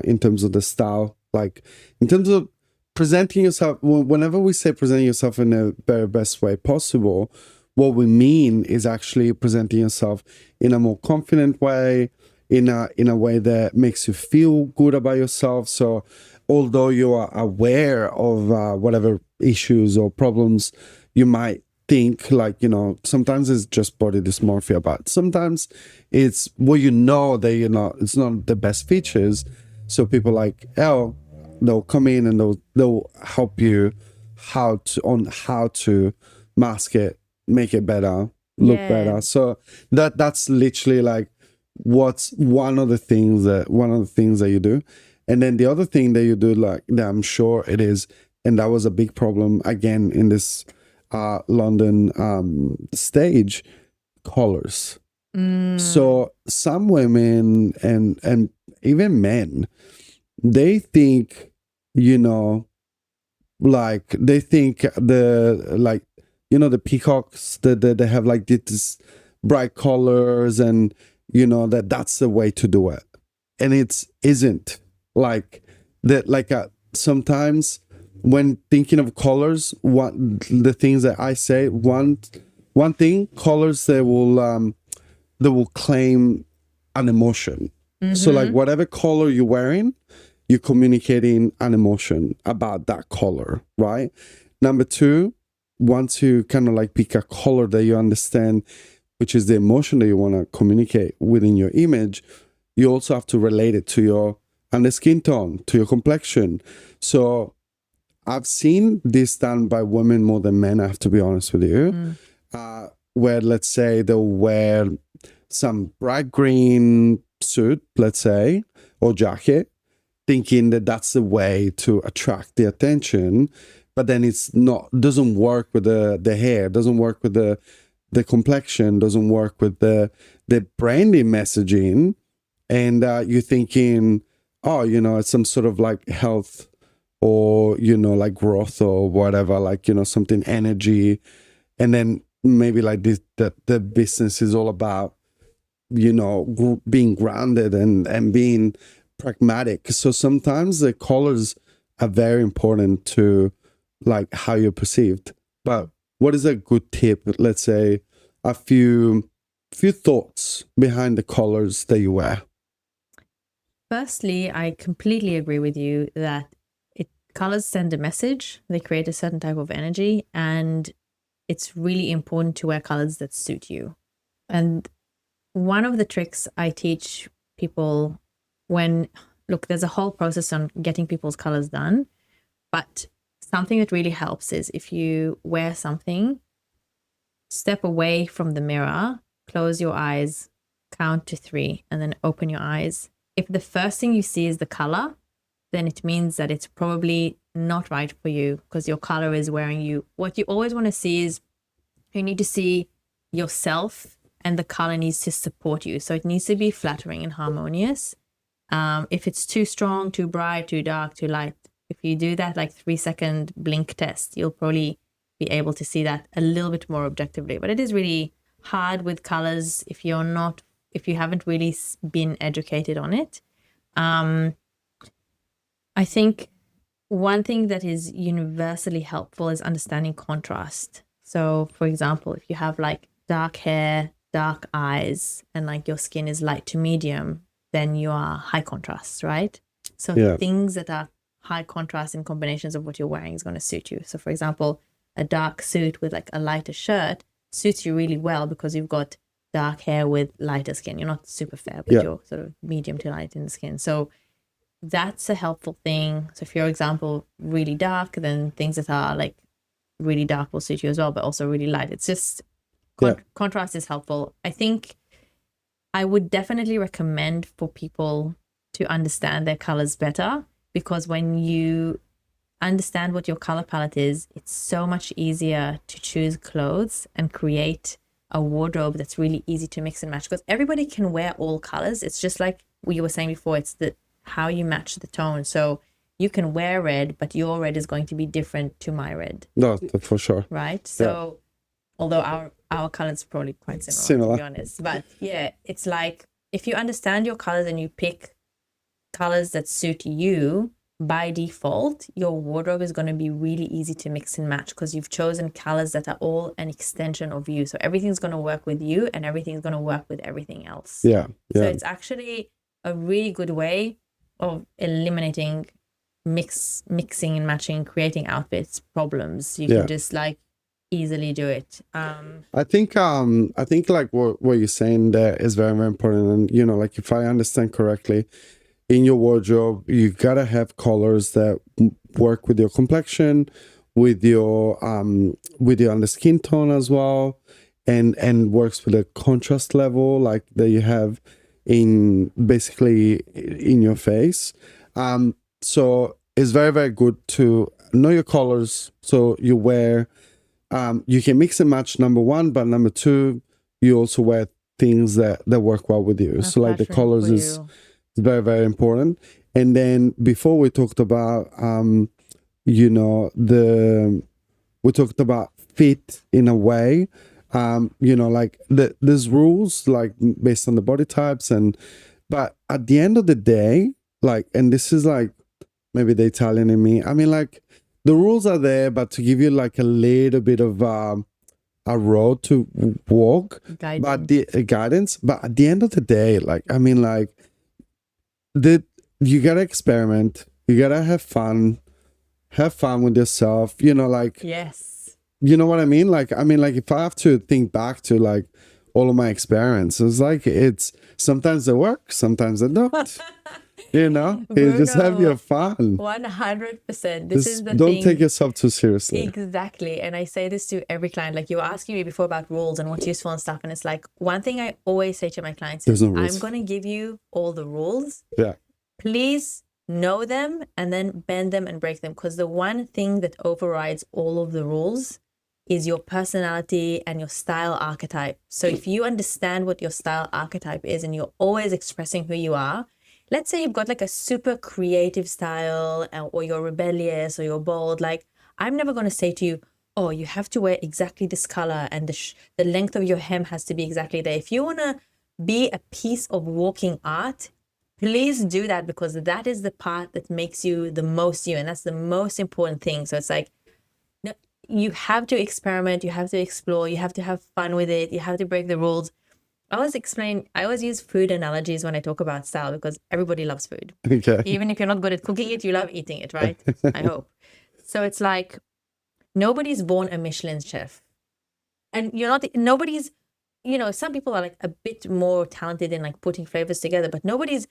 B: in terms of the style, like in terms of presenting yourself. Whenever we say presenting yourself in the very best way possible, what we mean is actually presenting yourself in a more confident way, in a way that makes you feel good about yourself. So although you are aware of whatever issues or problems you might think, like, you know, sometimes it's just body dysmorphia, but sometimes it's what you know that you're not, it's not the best features. So people like Elle, they'll come in and they'll help you how to mask it, make it better, look better. So that's literally like what's one of the things that you do. And then the other thing that you do, like that I'm sure it is, and that was a big problem again in this London stage, colors. So some women and even men, they think, you know, like they think the peacocks that they have like this bright colors, and you know that's the way to do it, and it isn't like that. Like sometimes when thinking of colors, the things that I say, one thing, colors they will claim an emotion. So like whatever color you're wearing, you're communicating an emotion about that color, right? Number two, once you kind of like pick a color that you understand, which is the emotion that you want to communicate within your image, you also have to relate it to your skin tone, to your complexion. So I've seen this done by women more than men, I have to be honest with you, where let's say they'll wear some bright green suit, let's say, or jacket, thinking that that's the way to attract the attention, but then it's not, doesn't work with the hair, doesn't work with the complexion, doesn't work with the branding messaging, and you're thinking, oh, you know, it's some sort of like health or, you know, like growth or whatever, like, you know, something energy, and then maybe like this, that the business is all about, you know, being grounded and being pragmatic. So sometimes the colors are very important to like how you're perceived. But what is a good tip? Let's say a few thoughts behind the colors that you wear.
A: Firstly, I completely agree with you that colors send a message. They create a certain type of energy, and it's really important to wear colors that suit you. And one of the tricks I teach people there's a whole process on getting people's colors done, but something that really helps is if you wear something, step away from the mirror, close your eyes, count to 3, and then open your eyes. If the first thing you see is the color, then it means that it's probably not right for you because your color is wearing you. What you always want to see is you need to see yourself, and the color needs to support you. So it needs to be flattering and harmonious. If it's too strong, too bright, too dark, too light, if you do that like 3-second blink test, you'll probably be able to see that a little bit more objectively. But it is really hard with colors if you haven't really been educated on it. I think one thing that is universally helpful is understanding contrast. So, for example, if you have like dark hair, dark eyes, and like your skin is light to medium, then you are high contrast, right? So things that are high contrast in combinations of what you're wearing is going to suit you. So, for example, a dark suit with like a lighter shirt suits you really well because you've got dark hair with lighter skin. You're not super fair, but you're sort of medium to light in the skin. So that's a helpful thing. So if you're, example, really dark, then things that are like really dark will suit you as well, but also really light. It's just contrast is helpful. I think I would definitely recommend for people to understand their colors better, because when you understand what your color palette is, it's so much easier to choose clothes and create a wardrobe that's really easy to mix and match, because everybody can wear all colors. It's just like you were saying before, it's how you match the tone. So you can wear red, but your red is going to be different to my red.
B: No, for sure.
A: Right? So although our colors are probably quite similar, to be honest. But yeah, it's like if you understand your colors and you pick colors that suit you, by default, your wardrobe is going to be really easy to mix and match because you've chosen colors that are all an extension of you. So everything's going to work with you and everything's going to work with everything else.
B: Yeah.
A: So it's actually a really good way of eliminating mixing and matching, creating outfits problems. You can just like easily do it.
B: I think like what you're saying there is very, very important. And like if I understand correctly, in your wardrobe, you gotta have colors that work with your complexion, with your under skin tone as well, and works with the contrast level like that you have in basically in your face. So it's very, very good to know your colors. So you wear, you can mix and match, number one, but number two, you also wear things that work well with you. So like the colors is very, very important. And then before we talked about we talked about fit in a way, like there's rules like based on the body types, but at the end of the day, like, and this is like maybe the Italian in me, I mean, like the rules are there, but to give you like a little bit of a road to walk, guidance, but at the end of the day, like, I mean, like you gotta experiment, you gotta have fun with yourself, like,
A: yes,
B: you know what I mean? Like, if I have to think back to like all of my experiences, like it's sometimes they work, sometimes they don't.
A: Bruno,
B: you just have your fun.
A: 100%. This is the
B: don't
A: thing.
B: take yourself too seriously.
A: Exactly. And I say this to every client. Like, you were asking me before about rules and what's useful and stuff. And it's like, one thing I always say to my clients is, I'm going to give you all the rules.
B: Yeah.
A: Please know them and then bend them and break them. Because the one thing that overrides all of the rules is your personality and your style archetype. So if you understand what your style archetype is and you're always expressing who you are, let's say you've got like a super creative style, or you're rebellious or you're bold. Like, I'm never going to say to you, oh, you have to wear exactly this color and the length of your hem has to be exactly there. If you want to be a piece of walking art, please do that, because that is the part that makes you the most you, and that's the most important thing. So it's like, no, you have to experiment, you have to explore, you have to have fun with it, you have to break the rules. I always use food analogies when I talk about style, because everybody loves food.
B: Okay.
A: Even if you're not good at cooking it, you love eating it, right? I hope. So it's like, nobody's born a Michelin chef. And nobody's, some people are like a bit more talented in like putting flavors together, but nobody's,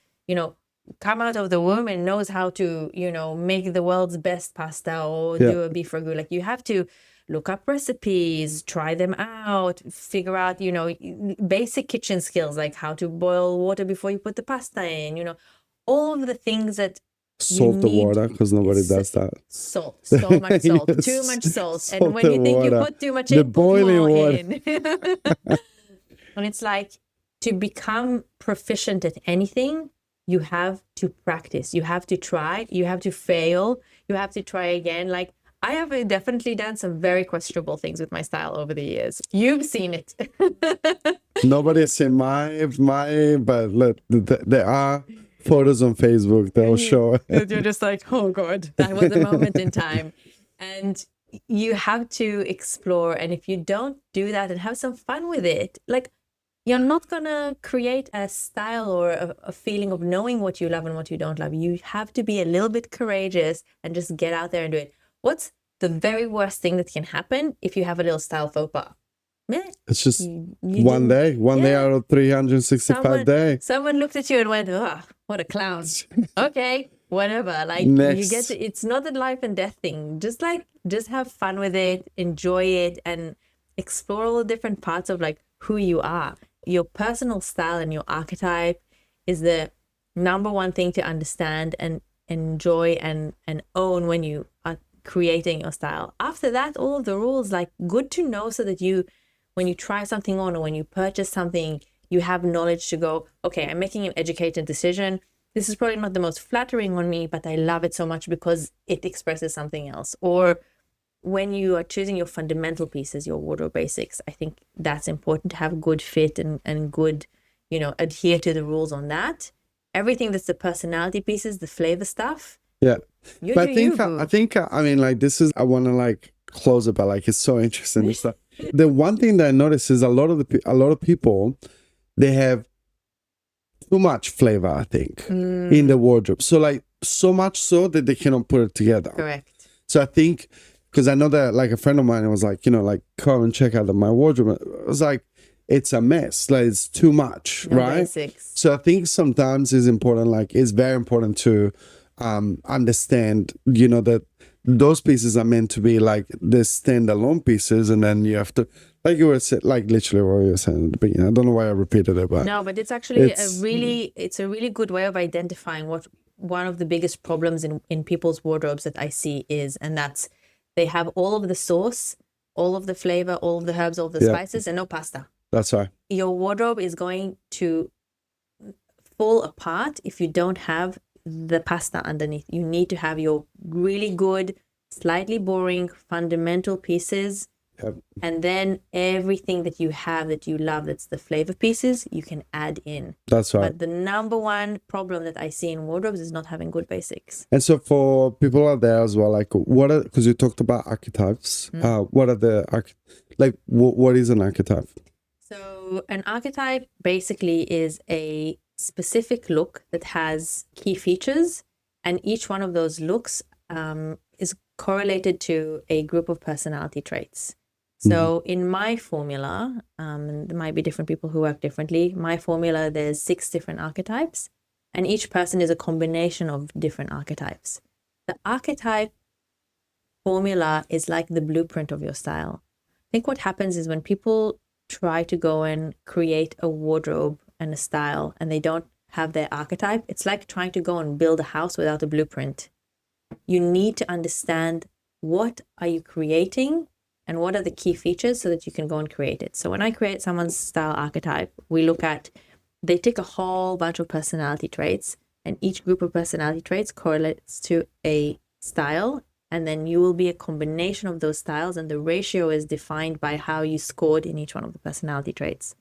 A: come out of the womb and knows how to, make the world's best pasta or do a beef ragu. Like, you have to look up recipes, try them out, figure out, basic kitchen skills, like how to boil water before you put the pasta in, all of the things that
B: Salt the water, because nobody does that.
A: Salt, so much salt, too much salt. And when you think you put too much in, put more in. And it's like, to become proficient at anything, you have to practice. You have to try. You have to fail. You have to try again. Like, I have definitely done some very questionable things with my style over the years. You've seen it.
B: Nobody has seen but look, there are photos on Facebook that will show.
A: You're just like, oh God, that was a moment in time. And you have to explore. And if you don't do that and have some fun with it, like, you're not going to create a style or a feeling of knowing what you love and what you don't love. You have to be a little bit courageous and just get out there and do it. What's the very worst thing that can happen if you have a little style faux pas?
B: It's just one day out of 365 days.
A: Someone looked at you and went, oh, what a clown. Okay, whatever. Like,
B: next.
A: It's not a life and death thing. Just have fun with it, enjoy it, and explore all the different parts of like who you are. Your personal style and your archetype is the number one thing to understand and enjoy and own when you are creating your style. After that, all of the rules, like, good to know, so that when you try something on or when you purchase something, you have knowledge to go, okay, I'm making an educated decision. This is probably not the most flattering on me, but I love it so much because it expresses something else. Or when you are choosing your fundamental pieces, your wardrobe basics, I think that's important to have good fit and good, adhere to the rules on that. Everything that's the personality pieces, the flavor stuff.
B: Yeah. But I think, this is, I want to like close it, but like, it's so interesting. It's like, the one thing that I notice is a lot of people, they have too much flavor, I think, in the wardrobe. So like, so much so that they cannot put it together.
A: Correct.
B: So I think, because I know that like a friend of mine was like, like, come and check out my wardrobe. I was like, it's a mess. Like, it's too much, right?
A: Basics.
B: So I think sometimes it's important, like, it's very important to understand, that those pieces are meant to be like the standalone pieces, and then you have to, like you were saying, like literally what you were saying at the beginning. I don't know why I repeated it, but
A: no, but it's actually it's a really good way of identifying what one of the biggest problems in people's wardrobes that I see is, and that's, they have all of the sauce, all of the flavor, all of the herbs, all of the spices, and no pasta.
B: That's right.
A: Your wardrobe is going to fall apart if you don't have the pasta underneath. You need to have your really good, slightly boring, fundamental pieces.
B: Yep.
A: And then everything that you have that you love, that's the flavor pieces, you can add in.
B: That's right.
A: But the number one problem that I see in wardrobes is not having good basics.
B: And so for people out there as well, like, because you talked about archetypes, what are what is an archetype?
A: So an archetype basically is a specific look that has key features, and each one of those looks is correlated to a group of personality traits. So in my formula, there might be different people who work differently. My formula, there's 6 different archetypes, and each person is a combination of different archetypes. The archetype formula is like the blueprint of your style. I think what happens is when people try to go and create a wardrobe and a style and they don't have their archetype, it's like trying to go and build a house without a blueprint. You need to understand, what are you creating and what are the key features so that you can go and create it. So when I create someone's style archetype, we look at, they take a whole bunch of personality traits, and each group of personality traits correlates to a style, and then you will be a combination of those styles, and the ratio is defined by how you scored in each one of the personality traits.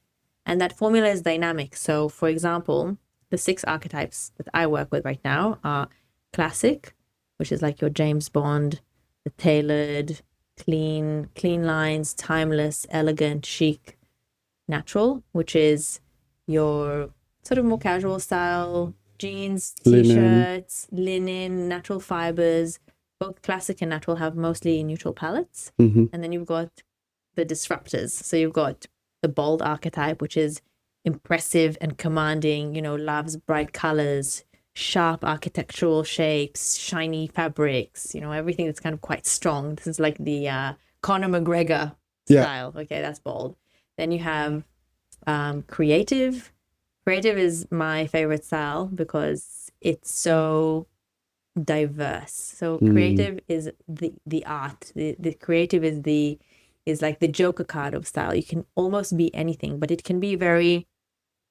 A: And that formula is dynamic. So for example, the 6 archetypes that I work with right now are classic, which is like your James Bond, the tailored, clean lines, timeless, elegant, chic. Natural, which is your sort of more casual style, jeans, t-shirts, linen, natural fibers. Both classic and natural have mostly neutral palettes. And then you've got the disruptors. So you've got the bold archetype, which is impressive and commanding, loves bright colors, sharp architectural shapes, shiny fabrics, everything that's kind of quite strong. This is like the Conor McGregor style. Okay, that's bold. Then you have creative. Creative is my favorite style because it's so diverse. So creative is the art. The creative is like the Joker card of style. You can almost be anything, but it can be very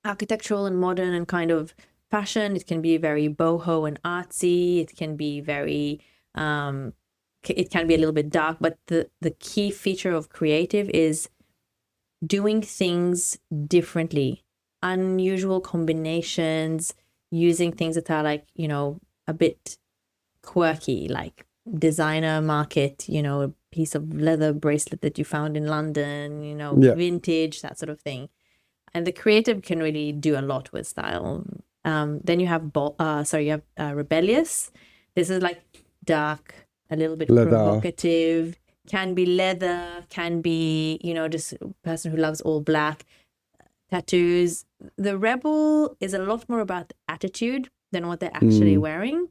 A: architectural and modern and kind of fashion. It can be very boho and artsy. It can be very it can be a little bit dark, but the key feature of creative is doing things differently, unusual combinations, using things that are like, a bit quirky, like designer market, a piece of leather bracelet that you found in London, vintage, that sort of thing. And the creative can really do a lot with style. Then you have rebellious. This is like dark, a little bit provocative. Can be leather, can be, just a person who loves all black, tattoos. The rebel is a lot more about attitude than what they're actually wearing.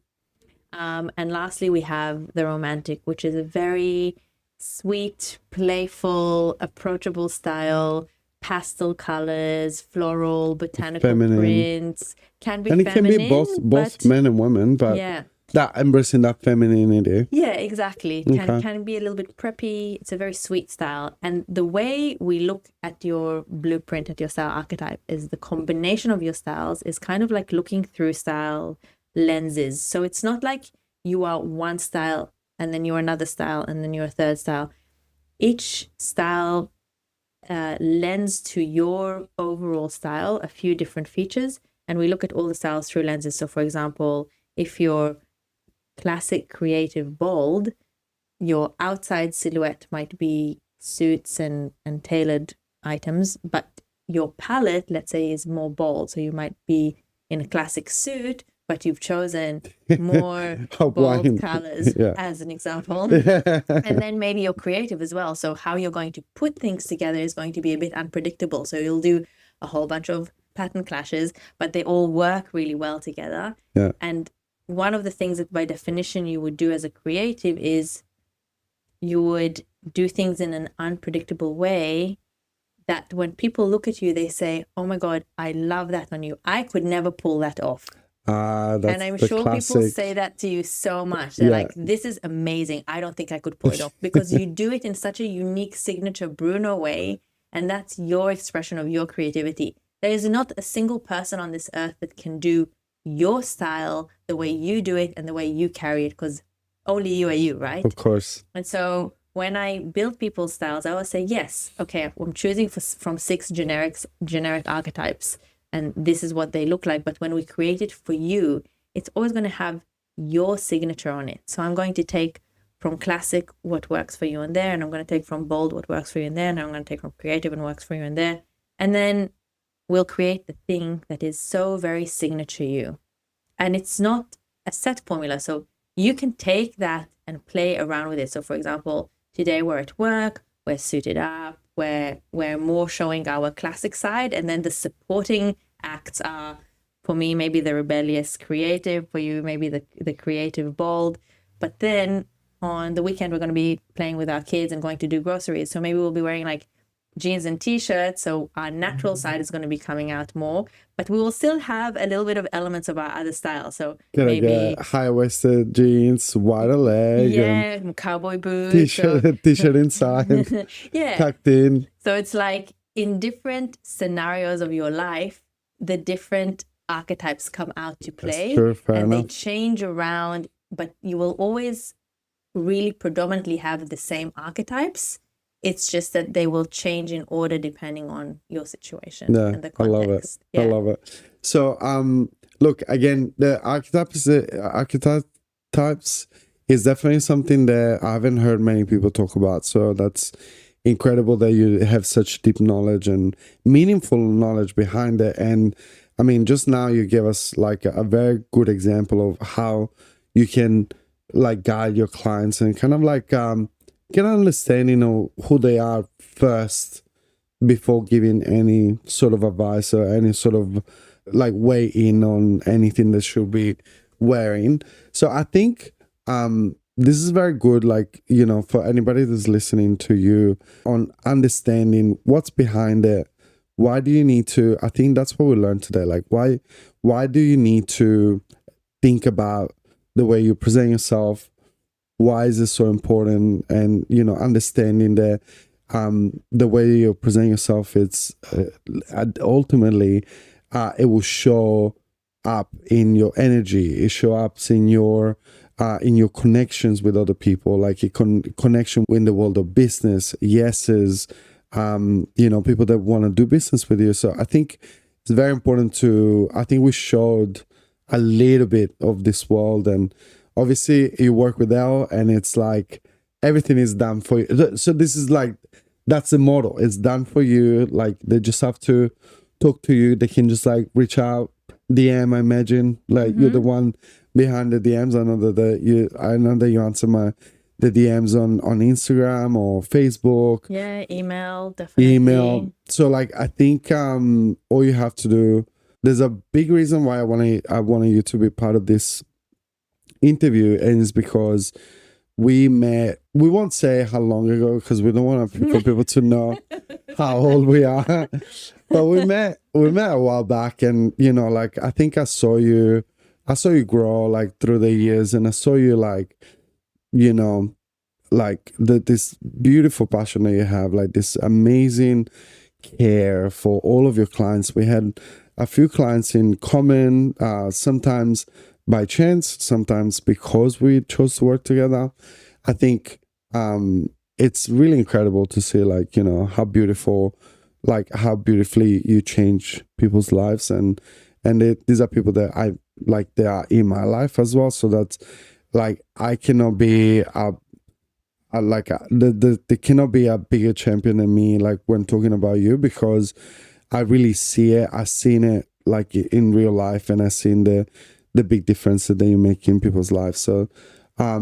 A: And lastly, we have the romantic, which is a very sweet, playful, approachable style, pastel colors, floral, botanical prints. Can be feminine.
B: And it can be both men and women, but that embracing that femininity.
A: Yeah, exactly. Can be a little bit preppy. It's a very sweet style. And the way we look at your blueprint, at your style archetype, is the combination of your styles is kind of like looking through style lenses. So it's not like you are one style and then you're another style and then you're a third style. Each style lends to your overall style a few different features, and we look at all the styles through lenses. So for example, if you're classic, creative, bold, your outside silhouette might be suits and tailored items, but your palette, let's say, is more bold. So you might be in a classic suit, but you've chosen more bold colors as an example. And then maybe you're creative as well. So how you're going to put things together is going to be a bit unpredictable. So you'll do a whole bunch of pattern clashes, but they all work really well together. And one of the things that by definition you would do as a creative is you would do things in an unpredictable way that when people look at you, they say, oh my God, I love that on you. I could never pull that off.
B: That's
A: and I'm sure
B: classic.
A: People say that to you so much. They're like, this is amazing. I don't think I could pull it off, because you do it in such a unique signature Bruno way. And that's your expression of your creativity. There is not a single person on this earth that can do your style the way you do it and the way you carry it, because only you are you, right?
B: Of course.
A: And so when I build people's styles, I always say, yes, okay, I'm choosing from 6 generic archetypes, and this is what they look like. But when we create it for you, it's always going to have your signature on it. So I'm going to take from classic what works for you in there, and I'm going to take from bold what works for you in there, and I'm going to take from creative and works for you in there. And then we'll create the thing that is so very signature you. And it's not a set formula. So you can take that and play around with it. So for example, today we're at work, we're suited up, we're more showing our classic side, and then the supporting acts are, for me, maybe the rebellious creative, for you, maybe the creative bold. But then on the weekend, we're going to be playing with our kids and going to do groceries. So maybe we'll be wearing like jeans and t-shirts. So our natural side is going to be coming out more, but we will still have a little bit of elements of our other style. So maybe
B: high-waisted jeans, wider leg,
A: and cowboy boots,
B: t-shirt inside, tucked in.
A: So it's like in different scenarios of your life, the different archetypes come out to play.
B: That's true, fair enough.
A: They change around, but you will always really predominantly have the same archetypes. It's just that they will change in order depending on your situation and the context.
B: I love it. So look, again, the archetypes is definitely something that I haven't heard many people talk about. So that's incredible that you have such deep knowledge and meaningful knowledge behind it. And I mean, just now you gave us like a very good example of how you can like guide your clients and kind of like get an understanding of who they are first before giving any sort of advice or any sort of like weigh in on anything they should be wearing. So I think this is very good, like, you know, for anybody that's listening to you on understanding what's behind it. Why do you need to, I think that's what we learned today. Like, why do you need to think about the way you present yourself? Why is this so important? And, you know, understanding that the way you present yourself, it's ultimately it will show up in your energy. It show up in your connections with other people, like a connection in the world of business. Yeses, you know, people that want to do business with you. So I think it's very important to. I think we showed a little bit of this world, and obviously you work with Elle, and it's like everything is done for you. So this is like, that's the model. It's done for you. Like they just have to talk to you. They can just like reach out, DM. I imagine like you're the one behind the DMs. I know that you answer the DMs on Instagram or Facebook.
A: Yeah, email, definitely.
B: Email. So like I think all you have to do. There's a big reason why I wanted you to be part of this interview, and it's because we met. We won't say how long ago because we don't want for people to know how old we are. But we met a while back, and you know, like I think I saw you grow like through the years, and I saw you like, you know, like this beautiful passion that you have, like this amazing care for all of your clients. We had a few clients in common, sometimes by chance, sometimes because we chose to work together. I think it's really incredible to see, like, you know, how beautifully you change people's lives, and these are people that I like, they are in my life as well. So that's like, I cannot be there cannot be a bigger champion than me, like when talking about you, because I really see it. I've seen it like in real life, and I've seen the big difference that you make in people's lives. So I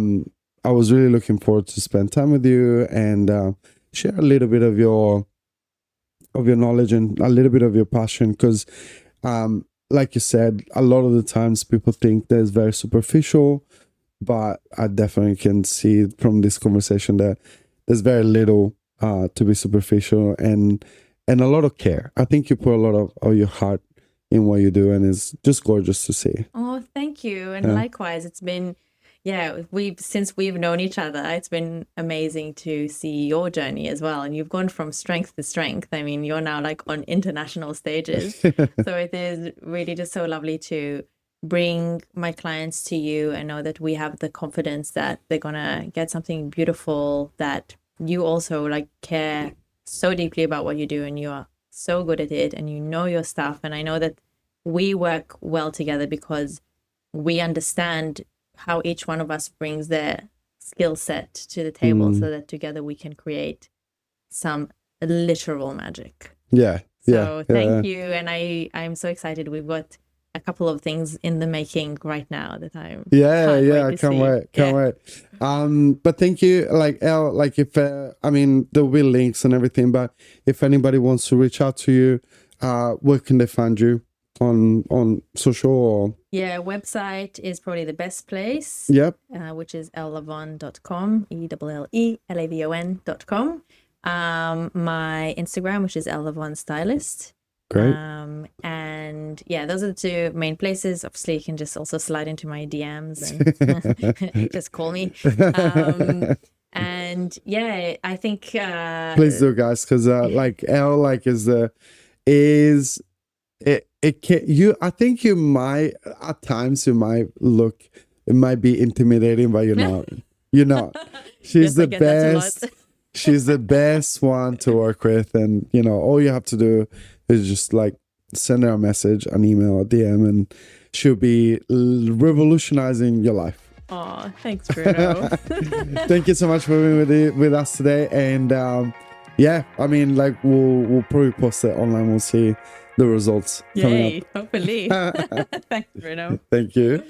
B: was really looking forward to spend time with you and share a little bit of your knowledge and a little bit of your passion, because like you said, a lot of the times people think that it's very superficial, but I definitely can see from this conversation that there's very little to be superficial, and a lot of care. I think you put a lot of your heart in what you do, and it's just gorgeous to see.
A: Oh, thank you. And likewise, it's been, since we've known each other, it's been amazing to see your journey as well. And you've gone from strength to strength. I mean, you're now like on international stages. So it is really just so lovely to bring my clients to you and know that we have the confidence that they're gonna get something beautiful, that you also like care so deeply about what you do, and you are so good at it, and you know your stuff. And I know that we work well together because we understand how each one of us brings their skill set to the table, so that together we can create some literal magic. So thank you. And I'm so excited. We've got a couple of things in the making right now that I'm
B: I can't wait. But thank you, like Elle, like if I mean, there'll be links and everything, but if anybody wants to reach out to you, where can they find you on social? Or
A: website is probably the best place. Which is ellavon.com, ELLELAVON.com. My Instagram, which is Elle Lavon Stylist.
B: Great.
A: And those are the two main places. Obviously, you can just also slide into my DMs and just call me. And I think
B: please do, guys, because like Elle, like I think you might at times look, it might be intimidating, but you're not. You're not. She's the best. She's the best one to work with, and you know, all you have to do is just like send her a message, an email, a DM, and she'll be revolutionizing your life.
A: Oh, thanks, Bruno.
B: Thank you so much for being with us today. And yeah, I mean, like we'll probably post it online. We'll see the results coming
A: Yay,
B: up.
A: hopefully. Thanks, Bruno.
B: Thank you.